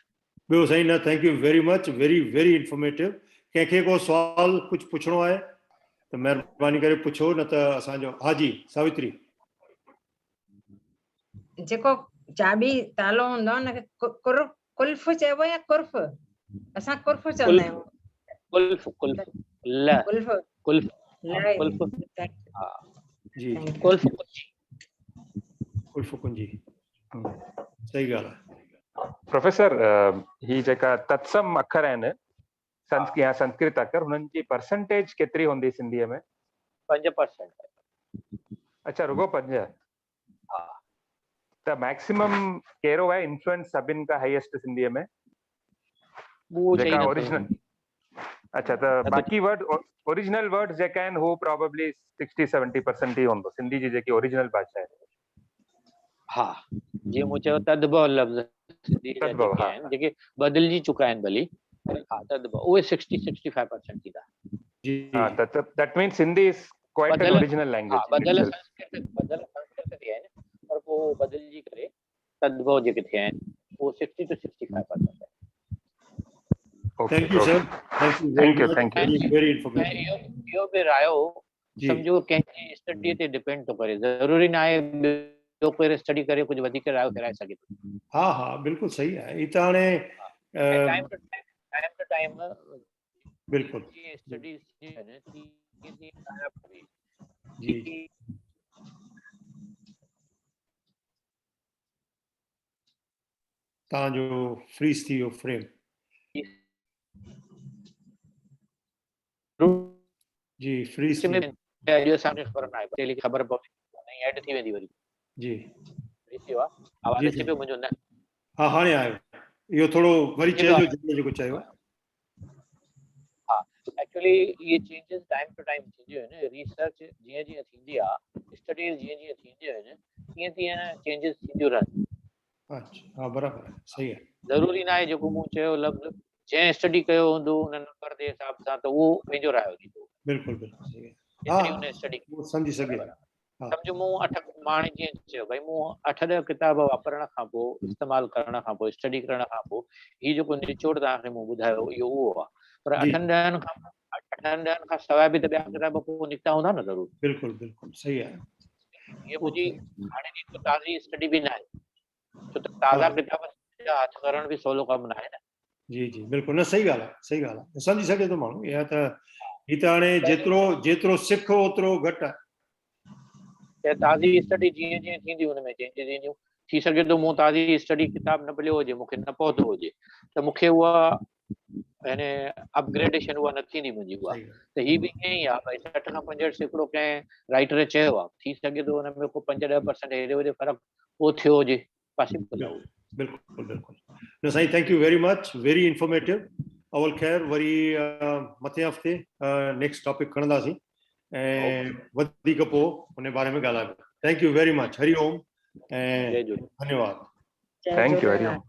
ॿियो साईं न, thank you very much, very very informative. कंहिंखे को सुवाल कुझु पुछणो आहे त महिरबानी करे पुछो, न त असांजो। हा जी सावित्री। जेको चाबी तालो हूंदो आहे उनखे कुल्फ चइबो या कुर्फ? असां कुर्फ चवंदा आहियूं। कुल्फ कुल्फ ल कुल्फ कुल्फ कुल्फ हा जी कुल्फ कुल्फ कुंजी, सही ॻाल्हि आहे। प्रोफेसर, ही जेका तत्सम अखर आहिनि संस्कृत अखर, हुननि जी परसेंटेज केतिरी हूंदी सिंधीअ में? 5%। अच्छा, रुगो 5? हा। त मैक्सिमम कहिड़ो आहे इन्फ्लुएंस सभिनि खां हाईएस्ट सिंधीअ में? जेका ओरिजिनल। अच्छा, त बाक़ी वर्ड ओरिजिनल वर्ड्स जेका आहिनि हू प्रोबेबली 60-70% ई हूंदो, सिंधी जी जेकी ओरिजिनल भाषा आहे। हा, जीअं मूं चयो तदभव लफ़्ज़ जेके आहिनि, जेके बदिलजी चुका आहिनि भली, हा तदभव उहे 60-65% थींदा। हा, त that means Hindi is quite an original language. हा, बदल संस्कृत थी आहिनि, पर पोइ बदिलजी करे तदभव जेके थिया आहिनि वो 60-65% है। Thank U sir, thank you very informative. इहो बि रायो सम्झो कंहिंजी स्टडीअ ते डिपेंड थो करे, ज़रूरी न आहे ॿियो कोई स्टडी करे कुझु वधीक रायो कराए सघे थो। हा हा बिल्कुलु सही आहे। ही त हाणे टाइम टू टाइम बिल्कुलु जी स्टडीज़ जी। तव्हांजो फ्रीज थी वियो फ्रेम। जी फ्रीज में अॼु असांखे ख़बर न आहे, पहले ख़बर पवंदी ऐड थी वेंदी वरी। जी थियो आहे आवाज़ अचे पियो मुंहिंजो? न हा हाणे आयो। इहो थोरो वरी चइजो जेको चयो। हा, एक्चुअली ये चेंजेस टाइम टू टाइम थींदियूं आहिनि। रिसर्च जीअं जीअं थींदी आहे, स्टडीज़ जीअं जीअं थींदियूं आहिनि, तीअं तीअं चेंजेस थींदियूं रहनि। अच्छा, हा बराबरि आहे, सही आहे। ज़रूरी न आहे जेको मूं चयो लफ़्ज़ जंहिं स्टडी कयो हूंदो उन नंबर जे हिसाब सां त उहो पंहिंजो रायो ॾींदो। बिल्कुलु बिल्कुलु सही आहे। जेतिरी उन स्टडी समझी सघे। सम्झो मूं 8 माणे जीअं चयो भई मूं 8-10 किताब वापरण खां पोइ, इस्तेमालु करण खां पोइ, स्टडी करण खां पोइ हीउ जेको निचोड़ तव्हांखे मूं ॿुधायो इहो उहो आहे। पर 8-10 खां सवाइ बि त ॿिया किताब पोइ निकिता हूंदा न ज़रूरु। बिल्कुलु बिल्कुलु सही आहे। हीअ मुंहिंजी हाणे जी ताज़ी स्टडी बि न आहे, छो त ताज़ा किताब हथ करण बि सवलो कमु न आहे न। जी जी बिल्कुलु, न सही ॻाल्हि आहे, सही ॻाल्हि आहे। सम्झी सघे थो माण्हू। इहा त ही त हाणे जेतिरो सिख ओतिरो घटि आहे। ताज़ी स्टडी जीअं जीअं थींदी हुन में चेंजिस ईंदियूं। थी सघे थो मूं ताज़ी स्टडी किताब न मिलियो हुजे, मूंखे न पहुतो हुजे, त मूंखे उहा यानी अपग्रेडेशन उहा न थींदी मुंहिंजी उहा। त हीअ बि ईअं ई आहे भई 60 खां 65% कंहिं राइटर चयो आहे, थी सघे थो हुन में को 5-10% हेॾे होॾे फ़र्क़ु पोइ थियो हुजे, पॉसिबल आहे। बिल्कुलु बिल्कुलु। न साईं, thank you very much, very informative. अवल ख़ैर वरी मथे हफ़्ते नेक्स्ट टॉपिक खणंदासीं ऐं वधीक पोइ उन बारे में ॻाल्हायूं। Thank you very much. हरिओम ऐं धन्यवाद। Thank you. हरिओम।